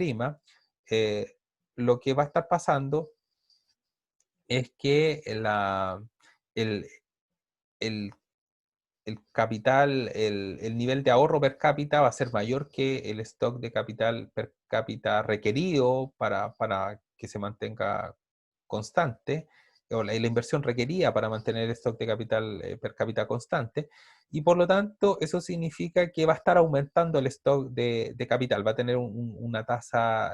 lo que va a estar pasando es que el, el capital, el nivel de ahorro per cápita va a ser mayor que el stock de capital per cápita requerido para que se mantenga constante, o la inversión requerida para mantener el stock de capital per cápita constante, y por lo tanto eso significa que va a estar aumentando el stock de capital, va a tener una tasa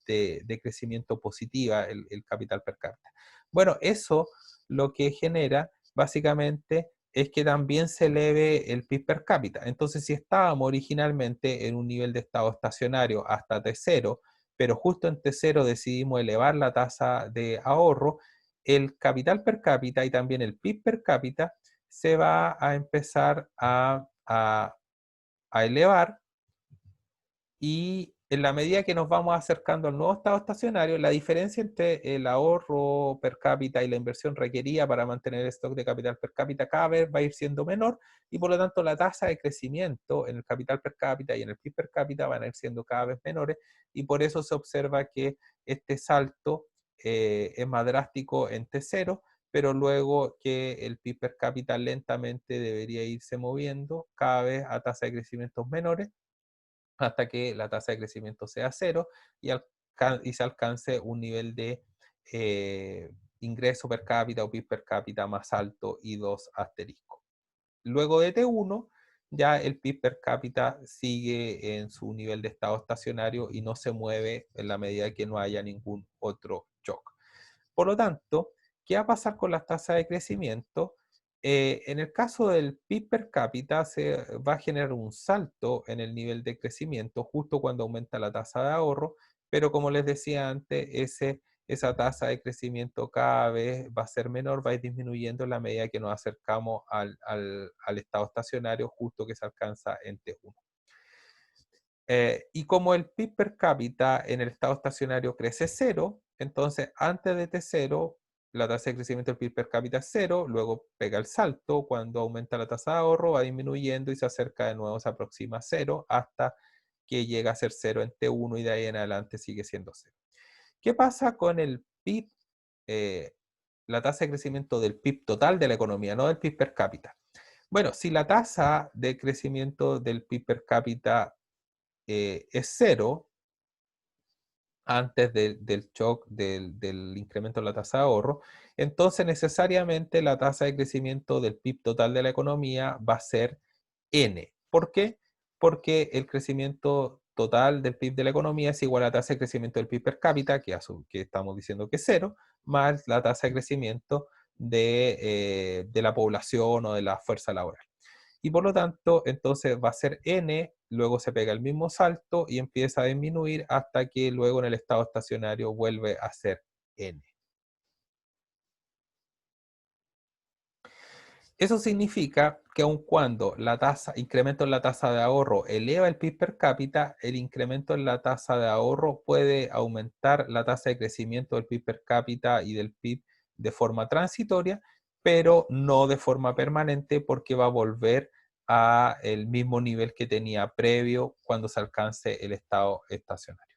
de crecimiento positiva el capital per cápita. Bueno, eso lo que genera básicamente es que también se eleve el PIB per cápita. Entonces, si estábamos originalmente en un nivel de estado estacionario hasta T0, pero justo en T0 decidimos elevar la tasa de ahorro, el capital per cápita y también el PIB per cápita se va a empezar a elevar y en la medida que nos vamos acercando al nuevo estado estacionario, la diferencia entre el ahorro per cápita y la inversión requerida para mantener el stock de capital per cápita cada vez va a ir siendo menor y por lo tanto la tasa de crecimiento en el capital per cápita y en el PIB per cápita van a ir siendo cada vez menores y por eso se observa que este salto es más drástico en T0, pero luego que el PIB per cápita lentamente debería irse moviendo cada vez a tasa de crecimientos menores hasta que la tasa de crecimiento sea cero y se alcance un nivel de ingreso per cápita o PIB per cápita más alto y dos asteriscos. Luego de T1, ya el PIB per cápita sigue en su nivel de estado estacionario y no se mueve en la medida que no haya ningún otro shock. Por lo tanto, ¿qué va a pasar con las tasas de crecimiento? En el caso del PIB per cápita se va a generar un salto en el nivel de crecimiento justo cuando aumenta la tasa de ahorro, pero como les decía antes, esa tasa de crecimiento cada vez va a ser menor, va a ir disminuyendo en la medida que nos acercamos al estado estacionario justo que se alcanza en T1. Y como el PIB per cápita en el estado estacionario crece cero, entonces antes de T0 la tasa de crecimiento del PIB per cápita es cero, luego pega el salto, cuando aumenta la tasa de ahorro va disminuyendo y se acerca de nuevo, se aproxima a cero hasta que llega a ser cero en T1 y de ahí en adelante sigue siendo cero. ¿Qué pasa con el PIB? eh, la tasa de crecimiento del PIB total de la economía, no del PIB per cápita. Bueno, si la tasa de crecimiento del PIB per cápita es cero, antes del shock del incremento de la tasa de ahorro, entonces necesariamente la tasa de crecimiento del PIB total de la economía va a ser N. ¿Por qué? Porque el crecimiento total del PIB de la economía es igual a la tasa de crecimiento del PIB per cápita, que estamos diciendo que es cero, más la tasa de crecimiento de la población o de la fuerza laboral. Y por lo tanto, entonces va a ser n, luego se pega el mismo salto y empieza a disminuir hasta que luego en el estado estacionario vuelve a ser n. Eso significa que aun cuando incremento en la tasa de ahorro eleva el PIB per cápita, el incremento en la tasa de ahorro puede aumentar la tasa de crecimiento del PIB per cápita y del PIB de forma transitoria, pero no de forma permanente porque va a volver a el mismo nivel que tenía previo cuando se alcance el estado estacionario.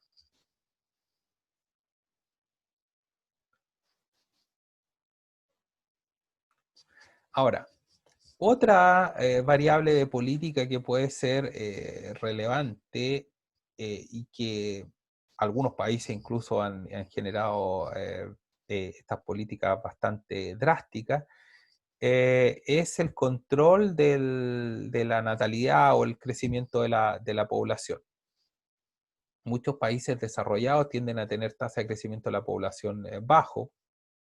Ahora, otra variable de política que puede ser relevante y que algunos países incluso han generado estas políticas bastante drásticas es el control de la natalidad o el crecimiento de la población. Muchos países desarrollados tienden a tener tasa de crecimiento de la población bajo.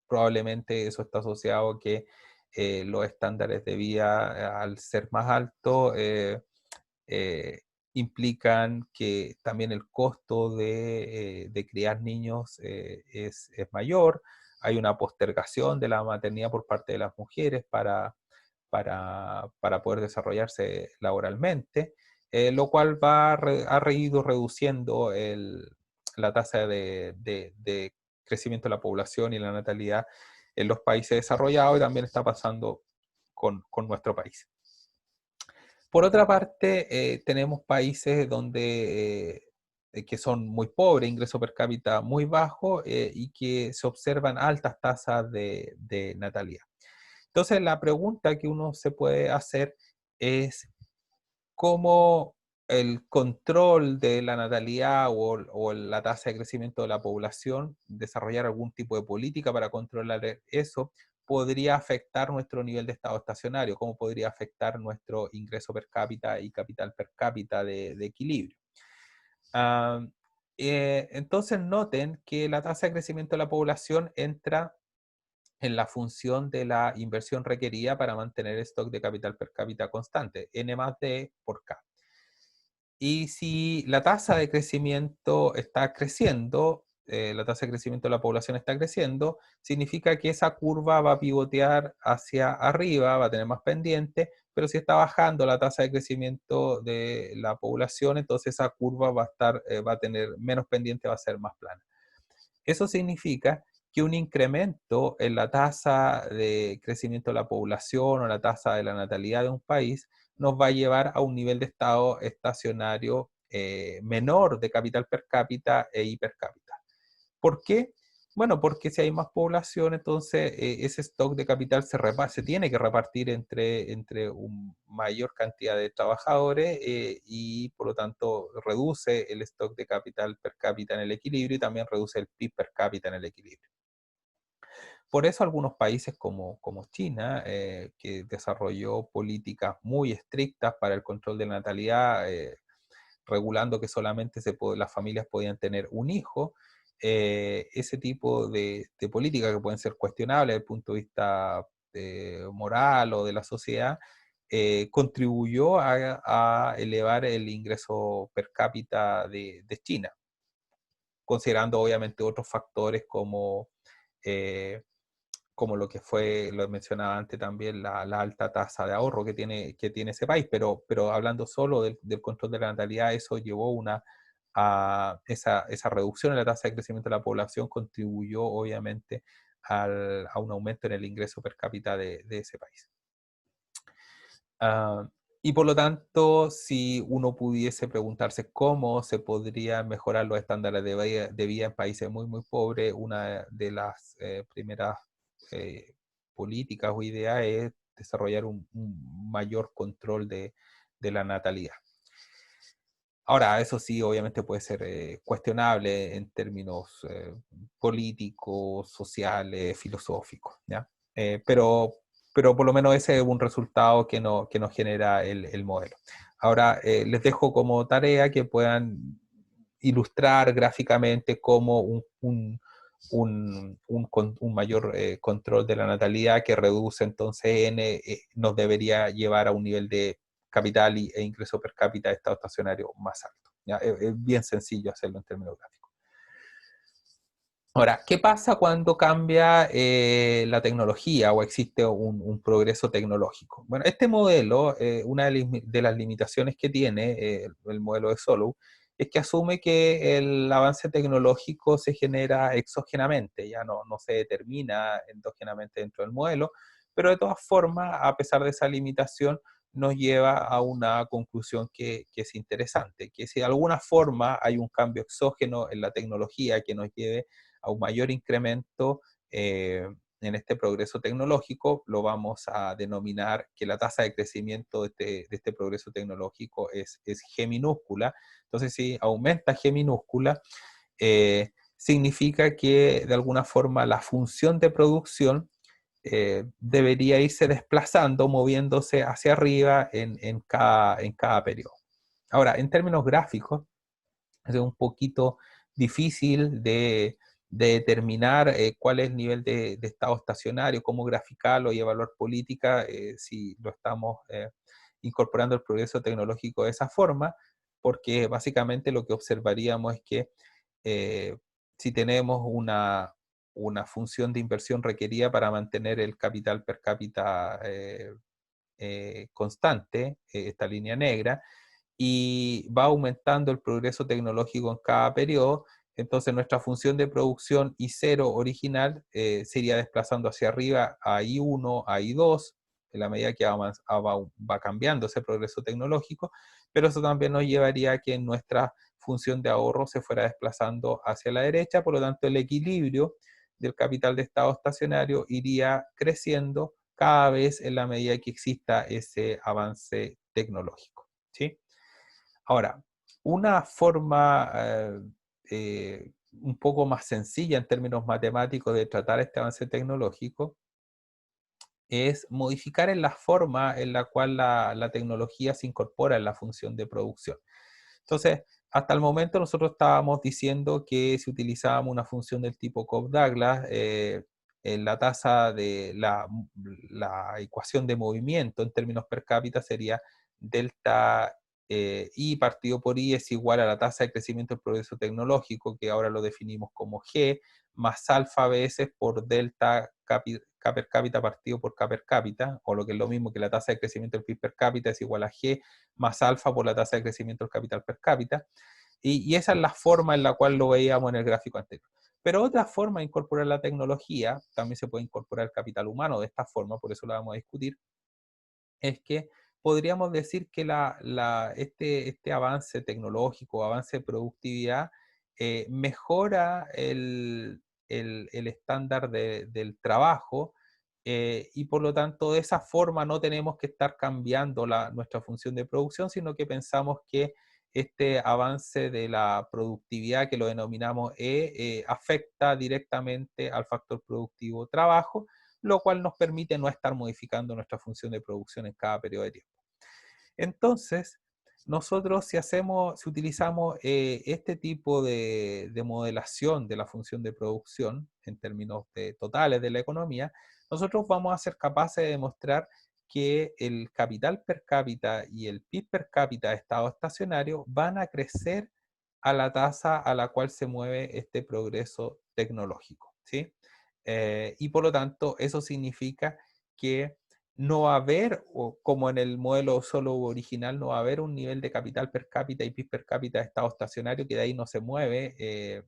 Probablemente eso está asociado a que los estándares de vida, al ser más altos, eh, implican que también el costo de criar niños es mayor. Hay una postergación de la maternidad por parte de las mujeres para poder desarrollarse laboralmente, lo cual ha ido reduciendo la tasa de crecimiento de la población y la natalidad en los países desarrollados y también está pasando con nuestro país. Por otra parte, tenemos países que son muy pobres, ingreso per cápita muy bajo y que se observan altas tasas de natalidad. Entonces, la pregunta que uno se puede hacer es cómo el control de la natalidad o la tasa de crecimiento de la población, desarrollar algún tipo de política para controlar eso, podría afectar nuestro nivel de estado estacionario, cómo podría afectar nuestro ingreso per cápita y capital per cápita de equilibrio. Ah, entonces noten que la tasa de crecimiento de la población entra en la función de la inversión requerida para mantener el stock de capital per cápita constante, N más D por K. Y si la tasa de crecimiento está creciendo, la tasa de crecimiento de la población está creciendo, significa que esa curva va a pivotear hacia arriba, va a tener más pendiente, pero si está bajando la tasa de crecimiento de la población, entonces esa curva va a tener menos pendiente, va a ser más plana. Eso significa que un incremento en la tasa de crecimiento de la población o la tasa de la natalidad de un país nos va a llevar a un nivel de estado estacionario menor de capital per cápita e hiper cápita. ¿Por qué? Bueno, porque si hay más población, entonces ese stock de capital se tiene que repartir entre una mayor cantidad de trabajadores y por lo tanto reduce el stock de capital per cápita en el equilibrio y también reduce el PIB per cápita en el equilibrio. Por eso algunos países como China, que desarrolló políticas muy estrictas para el control de la natalidad, regulando que solamente las familias podían tener un hijo, ese tipo de políticas que pueden ser cuestionables desde el punto de vista moral o de la sociedad, contribuyó a elevar el ingreso per cápita de China, considerando obviamente otros factores como eh, como lo que fue, lo mencionaba antes también, la alta tasa de ahorro que tiene ese país, pero hablando solo del control de la natalidad, eso llevó esa reducción en la tasa de crecimiento de la población contribuyó obviamente a un aumento en el ingreso per cápita de ese país. Ah, y por lo tanto, si uno pudiese preguntarse cómo se podrían mejorar los estándares de vida en países muy, muy pobres, una de las primeras eh, políticas o ideas es desarrollar un mayor control de la natalidad. Ahora, eso sí, obviamente puede ser cuestionable en términos políticos, sociales, filosóficos, ¿ya? Pero por lo menos ese es un resultado que nos genera el modelo. Ahora, les dejo como tarea que puedan ilustrar gráficamente cómo un mayor control de la natalidad que reduce entonces N nos debería llevar a un nivel de capital e ingreso per cápita de estado estacionario más alto. ¿Ya? Es bien sencillo hacerlo en términos gráficos. Ahora, ¿qué pasa cuando cambia la tecnología o existe un progreso tecnológico? Bueno, este modelo, una de las limitaciones que tiene el modelo de Solow, es que asume que el avance tecnológico se genera exógenamente, ya no se determina endógenamente dentro del modelo, pero de todas formas, a pesar de esa limitación, nos lleva a una conclusión que es interesante, que si de alguna forma hay un cambio exógeno en la tecnología que nos lleve a un mayor incremento en este progreso tecnológico, lo vamos a denominar que la tasa de crecimiento de este progreso tecnológico es G minúscula. Entonces, si aumenta G minúscula, significa que de alguna forma la función de producción debería irse desplazando, moviéndose hacia arriba en cada periodo. Ahora, en términos gráficos, es un poquito difícil de determinar cuál es el nivel de estado estacionario, cómo graficarlo y evaluar política si lo estamos incorporando el progreso tecnológico de esa forma, porque básicamente lo que observaríamos es que eh, si tenemos una función de inversión requerida para mantener el capital per cápita constante, esta línea negra, y va aumentando el progreso tecnológico en cada periodo, entonces nuestra función de producción I0 original se iría desplazando hacia arriba a I1, a I2, en la medida que va cambiando ese progreso tecnológico, pero eso también nos llevaría a que nuestra función de ahorro se fuera desplazando hacia la derecha, por lo tanto el equilibrio del capital de estado estacionario iría creciendo cada vez en la medida que exista ese avance tecnológico. ¿Sí? Ahora, una forma un poco más sencilla en términos matemáticos de tratar este avance tecnológico es modificar en la forma en la cual la tecnología se incorpora en la función de producción. Entonces, hasta el momento nosotros estábamos diciendo que si utilizábamos una función del tipo Cobb-Douglas, en la tasa de la ecuación de movimiento en términos per cápita sería delta I partido por I es igual a la tasa de crecimiento del progreso tecnológico, que ahora lo definimos como G, más alfa veces por delta K per cápita partido por K per cápita, o lo que es lo mismo que la tasa de crecimiento del PIB per cápita es igual a G más alfa por la tasa de crecimiento del capital per cápita. Y esa es la forma en la cual lo veíamos en el gráfico anterior. Pero otra forma de incorporar la tecnología, también se puede incorporar el capital humano de esta forma, por eso la vamos a discutir, es que podríamos decir que este avance tecnológico, avance de productividad, mejora el estándar del trabajo y por lo tanto de esa forma no tenemos que estar cambiando nuestra función de producción, sino que pensamos que este avance de la productividad que lo denominamos E afecta directamente al factor productivo trabajo, lo cual nos permite no estar modificando nuestra función de producción en cada periodo de tiempo. Entonces, nosotros si utilizamos este tipo de modelación de la función de producción en términos totales de la economía, nosotros vamos a ser capaces de demostrar que el capital per cápita y el PIB per cápita de estado estacionario van a crecer a la tasa a la cual se mueve este progreso tecnológico, ¿sí? y por lo tanto eso significa que no va a haber, o como en el modelo solo original, no va a haber un nivel de capital per cápita y PIB per cápita de estado estacionario que de ahí no se mueve,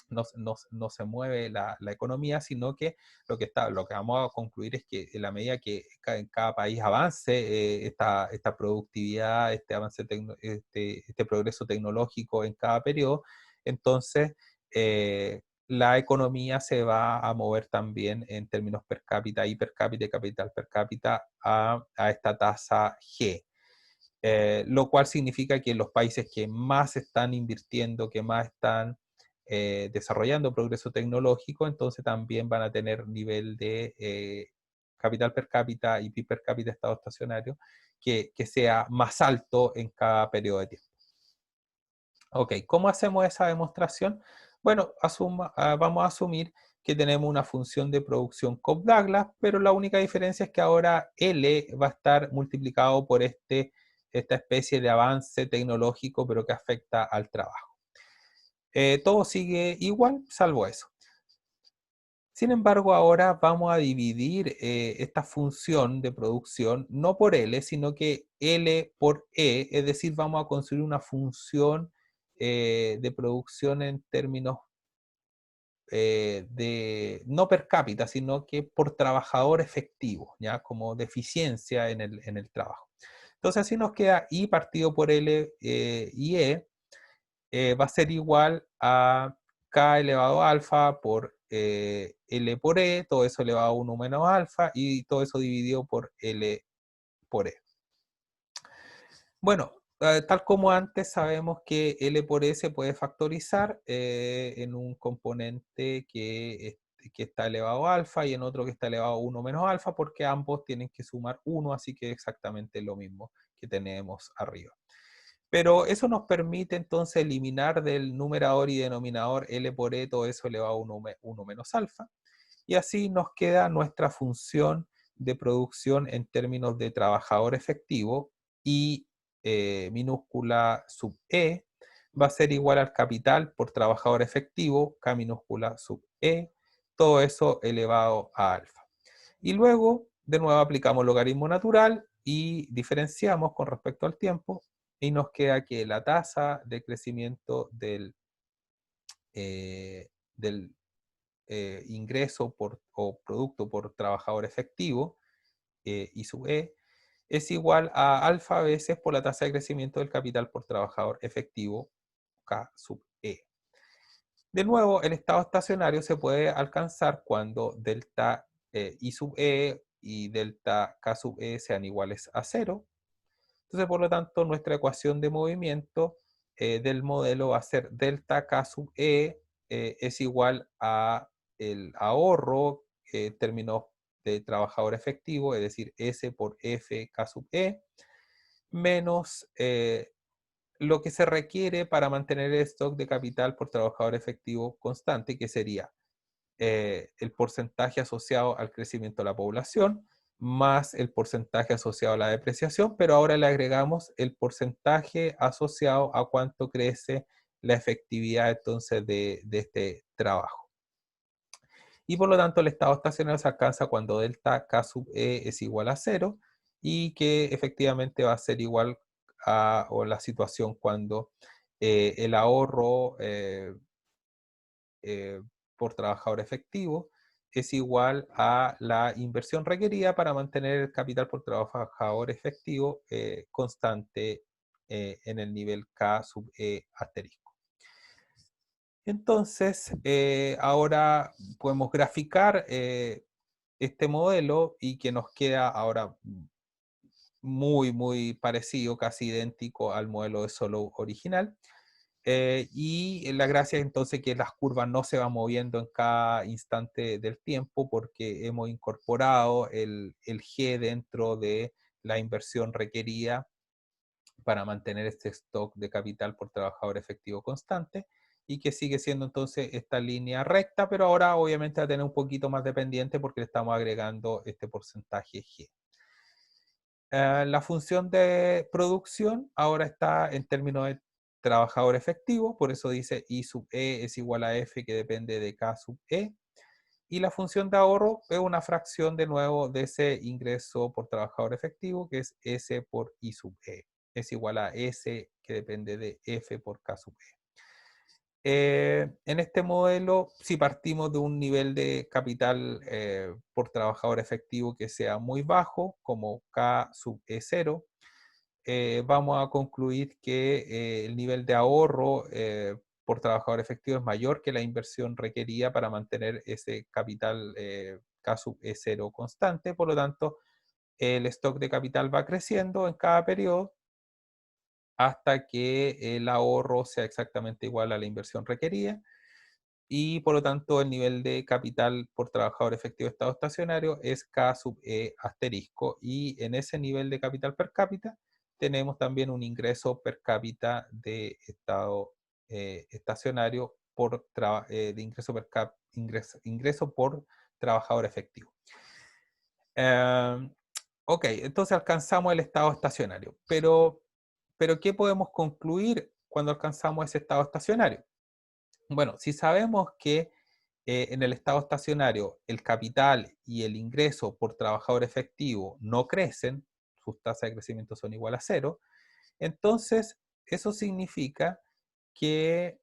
no se mueve la economía, sino que lo que vamos a concluir es que en la medida que en cada país avance esta productividad, este progreso tecnológico en cada periodo, entonces la economía se va a mover también en términos per cápita, hiper cápita y capital per cápita a esta tasa G. Lo cual significa que los países que más están invirtiendo, que más están desarrollando progreso tecnológico, entonces también van a tener nivel de capital per cápita y PIB per cápita estado estacionario que sea más alto en cada periodo de tiempo. Ok, ¿cómo hacemos esa demostración? Bueno, vamos a asumir que tenemos una función de producción Cobb-Douglas, pero la única diferencia es que ahora L va a estar multiplicado por esta especie de avance tecnológico, pero que afecta al trabajo. Todo sigue igual, salvo eso. Sin embargo, ahora vamos a dividir esta función de producción no por L, sino que L por E, es decir, vamos a construir una función de producción en términos no per cápita, sino que por trabajador efectivo, ¿ya? Como de eficiencia en el trabajo. Entonces así nos queda I partido por L y E, va a ser igual a K elevado a alfa por L por E, todo eso elevado a 1 menos alfa, y todo eso dividido por L por E. Bueno, tal como antes sabemos que L por E se puede factorizar en un componente que está elevado a alfa y en otro que está elevado a 1 menos alfa, porque ambos tienen que sumar 1, así que exactamente lo mismo que tenemos arriba. Pero eso nos permite entonces eliminar del numerador y denominador L por E, todo eso elevado a 1 menos alfa, y así nos queda nuestra función de producción en términos de trabajador efectivo, y minúscula sub E va a ser igual al capital por trabajador efectivo, K minúscula sub E, todo eso elevado a alfa. Y luego, de nuevo, aplicamos logaritmo natural y diferenciamos con respecto al tiempo, y nos queda que la tasa de crecimiento del ingreso o producto por trabajador efectivo, I sub E, es igual a alfa veces por la tasa de crecimiento del capital por trabajador efectivo, K sub E. De nuevo, el estado estacionario se puede alcanzar cuando delta I sub E y delta K sub E sean iguales a 0. Entonces, por lo tanto, nuestra ecuación de movimiento del modelo va a ser delta K sub E es igual a el ahorro en términos de trabajador efectivo, es decir, S por F K sub E, menos lo que se requiere para mantener el stock de capital por trabajador efectivo constante, que sería el porcentaje asociado al crecimiento de la población, más el porcentaje asociado a la depreciación, pero ahora le agregamos el porcentaje asociado a cuánto crece la efectividad entonces de este trabajo. Y por lo tanto el estado estacionario se alcanza cuando delta K sub E es igual a 0, y que efectivamente va a ser igual a o la situación cuando el ahorro por trabajador efectivo es igual a la inversión requerida para mantener el capital por trabajador efectivo constante en el nivel K sub E asterisco. Entonces, ahora podemos graficar este modelo y que nos queda ahora muy parecido, casi idéntico al modelo de Solow original. Y la gracia es entonces que las curvas no se van moviendo en cada instante del tiempo, porque hemos incorporado el G dentro de la inversión requerida para mantener este stock de capital por trabajador efectivo constante, y que sigue siendo entonces esta línea recta, pero ahora obviamente va a tener un poquito más de pendiente porque le estamos agregando este porcentaje G. La función de producción ahora está en términos de trabajador efectivo, por eso dice I sub E es igual a F, que depende de K sub E, Y la función de ahorro es una fracción de nuevo de ese ingreso por trabajador efectivo, que es S por I sub E. Es igual a S que depende de F por K sub E. En este modelo, si partimos de un nivel de capital por trabajador efectivo que sea muy bajo, como K sub E0, vamos a concluir que el nivel de ahorro por trabajador efectivo es mayor que la inversión requerida para mantener ese capital K sub E0 constante. Por lo tanto, el stock de capital va creciendo en cada periodo hasta que el ahorro sea exactamente igual a la inversión requerida y por lo tanto el nivel de capital por trabajador efectivo de estado estacionario es K sub E asterisco, y en ese nivel de capital per cápita tenemos también un ingreso per cápita de estado estacionario de ingreso, ingreso por trabajador efectivo. Ok, entonces alcanzamos el estado estacionario, pero ¿qué podemos concluir cuando alcanzamos ese estado estacionario? Bueno, si sabemos que en el estado estacionario el capital y el ingreso por trabajador efectivo no crecen, sus tasas de crecimiento son igual a cero, entonces eso significa que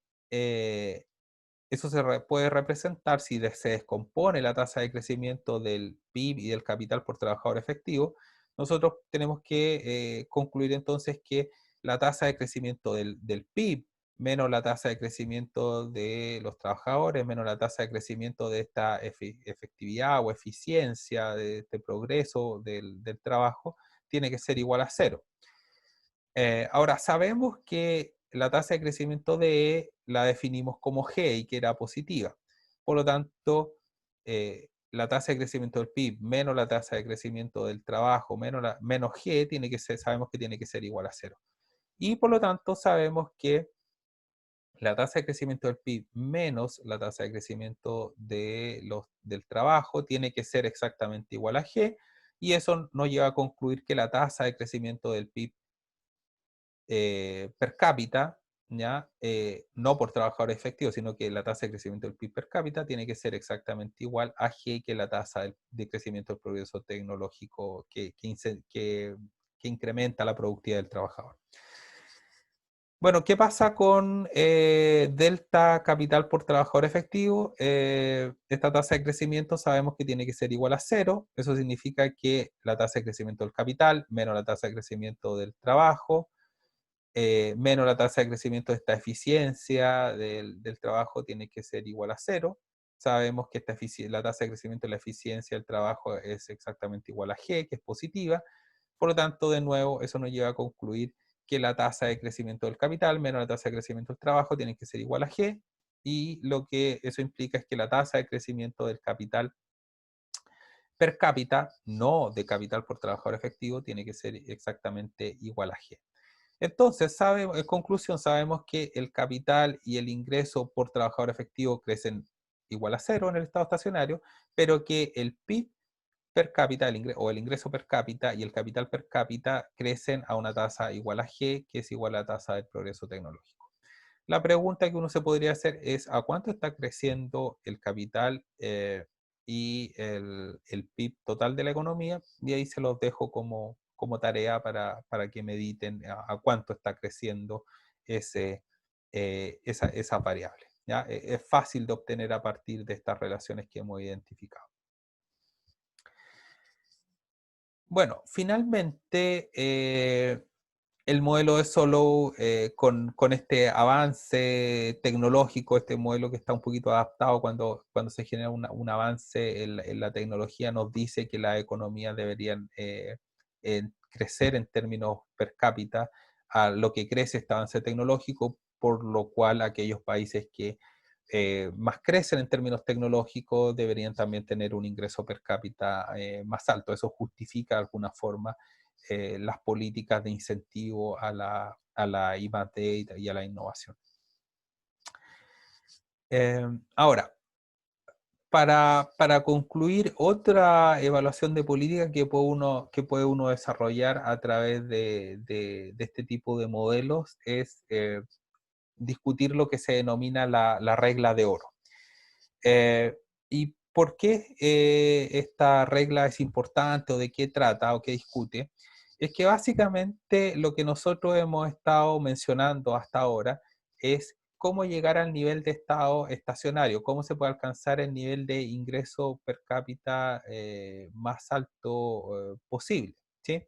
eso puede representar, si se descompone la tasa de crecimiento del PIB y del capital por trabajador efectivo, nosotros tenemos que concluir entonces que la tasa de crecimiento del PIB menos la tasa de crecimiento de los trabajadores, menos la tasa de crecimiento de esta efectividad o eficiencia de este progreso del trabajo, tiene que ser igual a cero. Ahora, sabemos que la tasa de crecimiento de E la definimos como G y que era positiva. Por lo tanto, la tasa de crecimiento del PIB menos la tasa de crecimiento del trabajo menos G sabemos que tiene que ser igual a cero. Y por lo tanto, sabemos que la tasa de crecimiento del PIB menos la tasa de crecimiento del trabajo tiene que ser exactamente igual a G, y eso nos lleva a concluir que la tasa de crecimiento del PIB per cápita, ¿ya? No por trabajador efectivo, sino que la tasa de crecimiento del PIB per cápita tiene que ser exactamente igual a G, que la tasa de crecimiento del progreso tecnológico que incrementa la productividad del trabajador. Bueno, ¿qué pasa con delta capital por trabajador efectivo? Esta tasa de crecimiento sabemos que tiene que ser igual a cero. Eso significa que la tasa de crecimiento del capital menos la tasa de crecimiento del trabajo menos la tasa de crecimiento de esta eficiencia del trabajo tiene que ser igual a cero. Sabemos que la tasa de crecimiento de la eficiencia del trabajo es exactamente igual a G, que es positiva. Por lo tanto, de nuevo, eso nos lleva a concluir que la tasa de crecimiento del capital menos la tasa de crecimiento del trabajo tiene que ser igual a G, y lo que eso implica es que la tasa de crecimiento del capital per cápita, no de capital por trabajador efectivo, tiene que ser exactamente igual a G. Entonces, en conclusión, sabemos que el capital y el ingreso por trabajador efectivo crecen igual a cero en el estado estacionario, pero que el PIB per cápita o el ingreso per cápita y el capital per cápita crecen a una tasa igual a G, que es igual a la tasa del progreso tecnológico. La pregunta que uno se podría hacer es: ¿a cuánto está creciendo el capital y el PIB total de la economía? Y ahí se los dejo como tarea para que mediten a cuánto está creciendo esa variable. ¿Ya? Es fácil de obtener a partir de estas relaciones que hemos identificado. Bueno, finalmente, el modelo de Solow, con este avance tecnológico, este modelo que está un poquito adaptado cuando se genera un avance en la tecnología, nos dice que las economías deberían crecer en términos per cápita a lo que crece este avance tecnológico, por lo cual aquellos países que más crecen en términos tecnológicos deberían también tener un ingreso per cápita más alto. Eso justifica de alguna forma las políticas de incentivo a la I+D y a la innovación. Ahora, para concluir, otra evaluación de política que puede uno desarrollar a través de este tipo de modelos es discutir lo que se denomina la regla de oro. Y ¿por qué esta regla es importante o de qué trata o qué discute? Es que básicamente lo que nosotros hemos estado mencionando hasta ahora es cómo llegar al nivel de estado estacionario, cómo se puede alcanzar el nivel de ingreso per cápita más alto posible, ¿sí?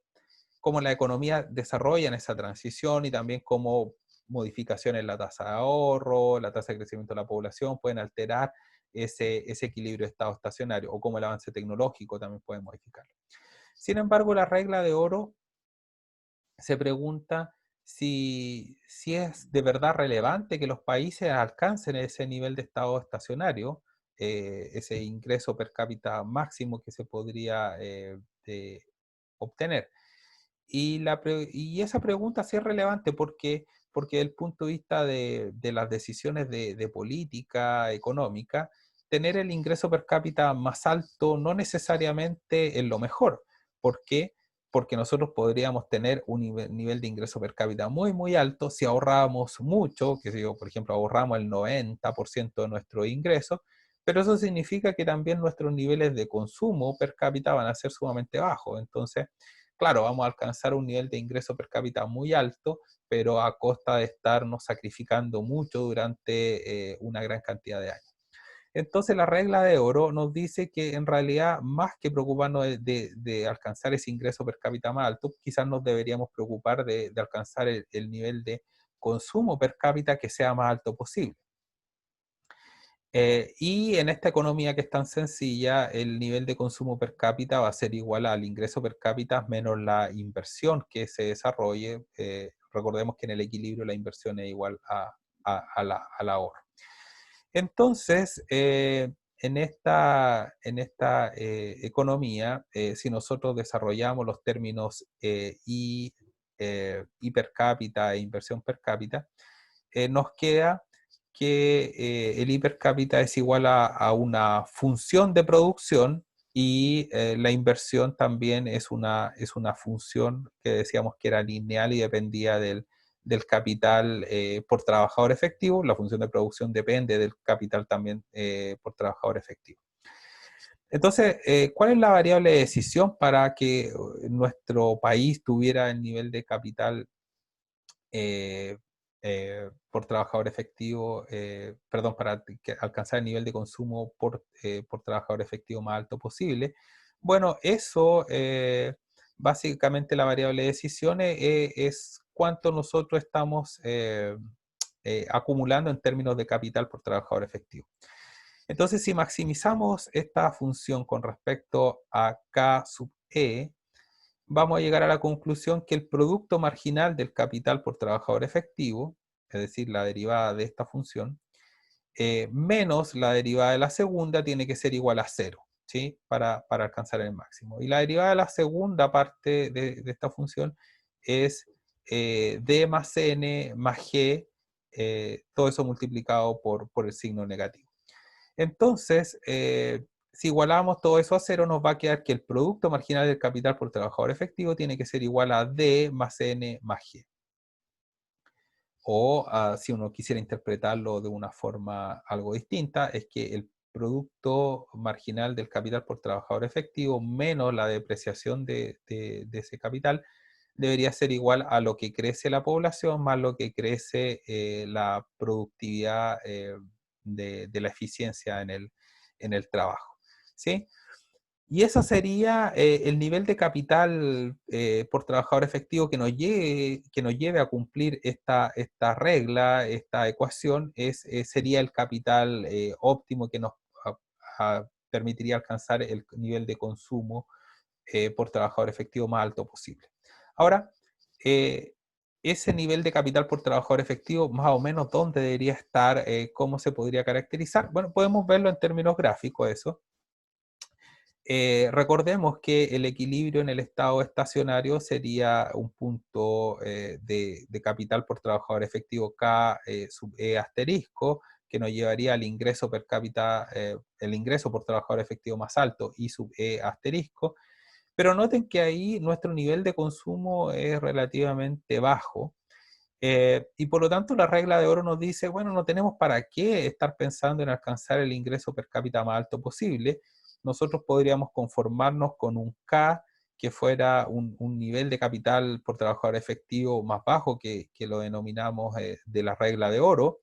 Cómo la economía desarrolla en esa transición y también cómo modificaciones en la tasa de ahorro, la tasa de crecimiento de la población pueden alterar ese equilibrio de estado estacionario o cómo el avance tecnológico también puede modificarlo. Sin embargo, la regla de oro se pregunta si es de verdad relevante que los países alcancen ese nivel de estado estacionario, ese ingreso per cápita máximo que se podría obtener. Y esa pregunta sí es relevante porque desde el punto de vista de las decisiones de política económica, tener el ingreso per cápita más alto no necesariamente es lo mejor. ¿Por qué? Porque nosotros podríamos tener un nivel de ingreso per cápita muy, muy alto si ahorramos mucho, que si yo, por ejemplo, ahorramos el 90% de nuestro ingreso, pero eso significa que también nuestros niveles de consumo per cápita van a ser sumamente bajos. Entonces, claro, vamos a alcanzar un nivel de ingreso per cápita muy alto, pero a costa de estarnos sacrificando mucho durante una gran cantidad de años. Entonces la regla de oro nos dice que en realidad más que preocuparnos de alcanzar ese ingreso per cápita más alto, quizás nos deberíamos preocupar de alcanzar el nivel de consumo per cápita que sea más alto posible. Y en esta economía que es tan sencilla, el nivel de consumo per cápita va a ser igual al ingreso per cápita menos la inversión que se desarrolle. Recordemos que en el equilibrio la inversión es igual al ahorro. Entonces, en esta economía, si nosotros desarrollamos los términos I per cápita e inversión per cápita, nos queda que el I per cápita es igual a una función de producción y la inversión también es una función que decíamos que era lineal y dependía del capital por trabajador efectivo. La función de producción depende del capital también por trabajador efectivo. Entonces, ¿cuál es la variable de decisión para que nuestro país tuviera el nivel de capital eh, por trabajador efectivo, perdón, para alcanzar el nivel de consumo por trabajador efectivo más alto posible? Bueno, eso, básicamente la variable de decisiones es cuánto nosotros estamos acumulando en términos de capital por trabajador efectivo. Entonces, si maximizamos esta función con respecto a K sub E, vamos a llegar a la conclusión que el producto marginal del capital por trabajador efectivo, es decir, la derivada de esta función, menos la derivada de la segunda tiene que ser igual a cero, ¿sí? Para alcanzar el máximo. Y la derivada de la segunda parte de esta función es D más N más G, todo eso multiplicado por el signo negativo. Entonces, si igualamos todo eso a cero, nos va a quedar que el producto marginal del capital por trabajador efectivo tiene que ser igual a D más N más G. O si uno quisiera interpretarlo de una forma algo distinta, es que el producto marginal del capital por trabajador efectivo menos la depreciación de ese capital debería ser igual a lo que crece la población más lo que crece la productividad de la eficiencia en el trabajo. ¿Sí? Y eso sería el nivel de capital por trabajador efectivo que nos lleve a cumplir esta regla, esta ecuación, sería el capital óptimo que nos permitiría alcanzar el nivel de consumo por trabajador efectivo más alto posible. Ahora, eh, ese nivel de capital por trabajador efectivo, más o menos, ¿dónde debería estar? ¿Cómo se podría caracterizar? Bueno, podemos verlo en términos gráficos eso. Recordemos que el equilibrio en el estado estacionario sería un punto de capital por trabajador efectivo K sub E asterisco, que nos llevaría al ingreso per cápita, el ingreso por trabajador efectivo más alto, I sub E asterisco. Pero noten que ahí nuestro nivel de consumo es relativamente bajo. Y por lo tanto la regla de oro nos dice, bueno, no tenemos para qué estar pensando en alcanzar el ingreso per cápita más alto posible. Nosotros podríamos conformarnos con un K que fuera un nivel de capital por trabajador efectivo más bajo, que lo denominamos de la regla de oro,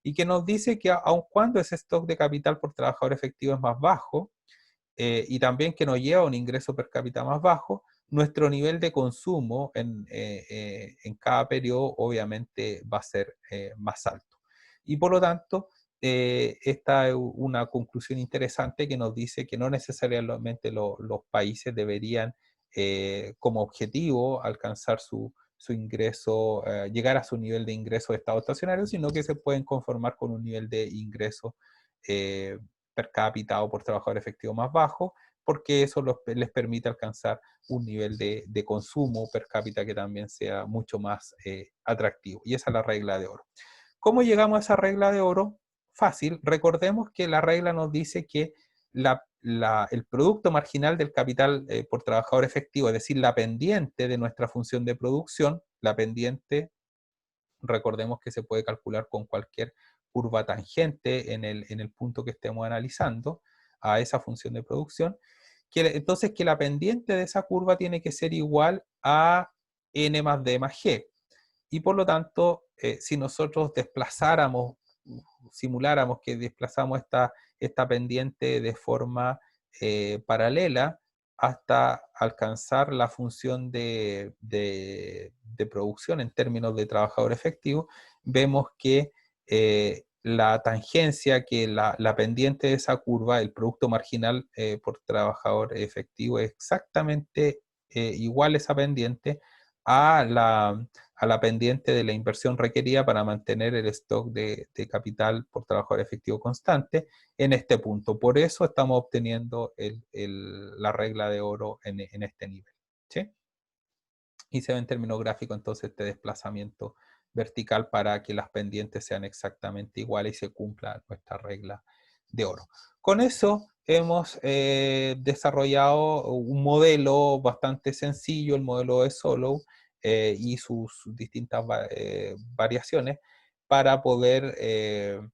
y que nos dice que aun cuando ese stock de capital por trabajador efectivo es más bajo, y también que nos lleva a un ingreso per cápita más bajo, nuestro nivel de consumo en cada periodo obviamente va a ser más alto. Y por lo tanto, esta es una conclusión interesante que nos dice que no necesariamente los países deberían como objetivo alcanzar su ingreso, llegar a su nivel de ingreso de estado estacionario, sino que se pueden conformar con un nivel de ingreso eh, per cápita o por trabajador efectivo más bajo, porque eso les permite alcanzar un nivel de consumo per cápita que también sea mucho más atractivo. Y esa es la regla de oro. ¿Cómo llegamos a esa regla de oro? Fácil. Recordemos que la regla nos dice que el producto marginal del capital por trabajador efectivo, es decir, la pendiente de nuestra función de producción, la pendiente, recordemos que se puede calcular con cualquier curva tangente en el punto que estemos analizando a esa función de producción, entonces que la pendiente de esa curva tiene que ser igual a n más d más g. Y por lo tanto, si nosotros desplazáramos, simuláramos que desplazamos esta pendiente de forma paralela hasta alcanzar la función de producción en términos de trabajador efectivo, vemos que la tangencia, que la pendiente de esa curva, el producto marginal por trabajador efectivo, es exactamente igual esa pendiente a la pendiente de la inversión requerida para mantener el stock de capital por trabajador efectivo constante en este punto. Por eso estamos obteniendo la regla de oro en este nivel. ¿Sí? Y se ve en términos gráficos entonces este desplazamiento vertical para que las pendientes sean exactamente iguales y se cumpla nuestra regla de oro. Con eso hemos desarrollado un modelo bastante sencillo, el modelo de Solow, y sus distintas variaciones para poder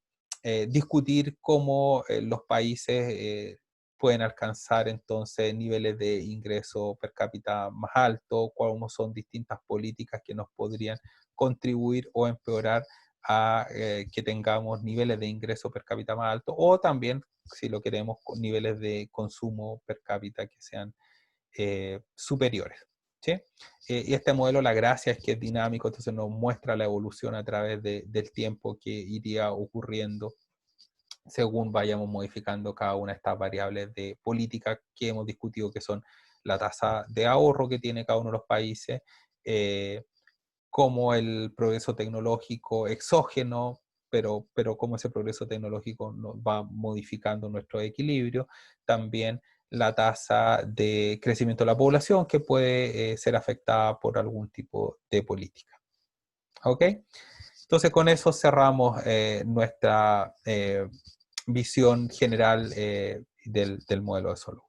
discutir cómo los países pueden alcanzar entonces niveles de ingreso per cápita más altos, cuáles son distintas políticas que nos podrían contribuir o empeorar a que tengamos niveles de ingreso per cápita más altos, o también, si lo queremos, con niveles de consumo per cápita que sean superiores. ¿Sí? Y este modelo, la gracia es que es dinámico, entonces nos muestra la evolución a través del tiempo que iría ocurriendo según vayamos modificando cada una de estas variables de política que hemos discutido, que son la tasa de ahorro que tiene cada uno de los países, como el progreso tecnológico exógeno, pero cómo ese progreso tecnológico nos va modificando nuestro equilibrio, también la tasa de crecimiento de la población que puede ser afectada por algún tipo de política. ¿Ok? Entonces con eso cerramos nuestra visión general del modelo de Solow.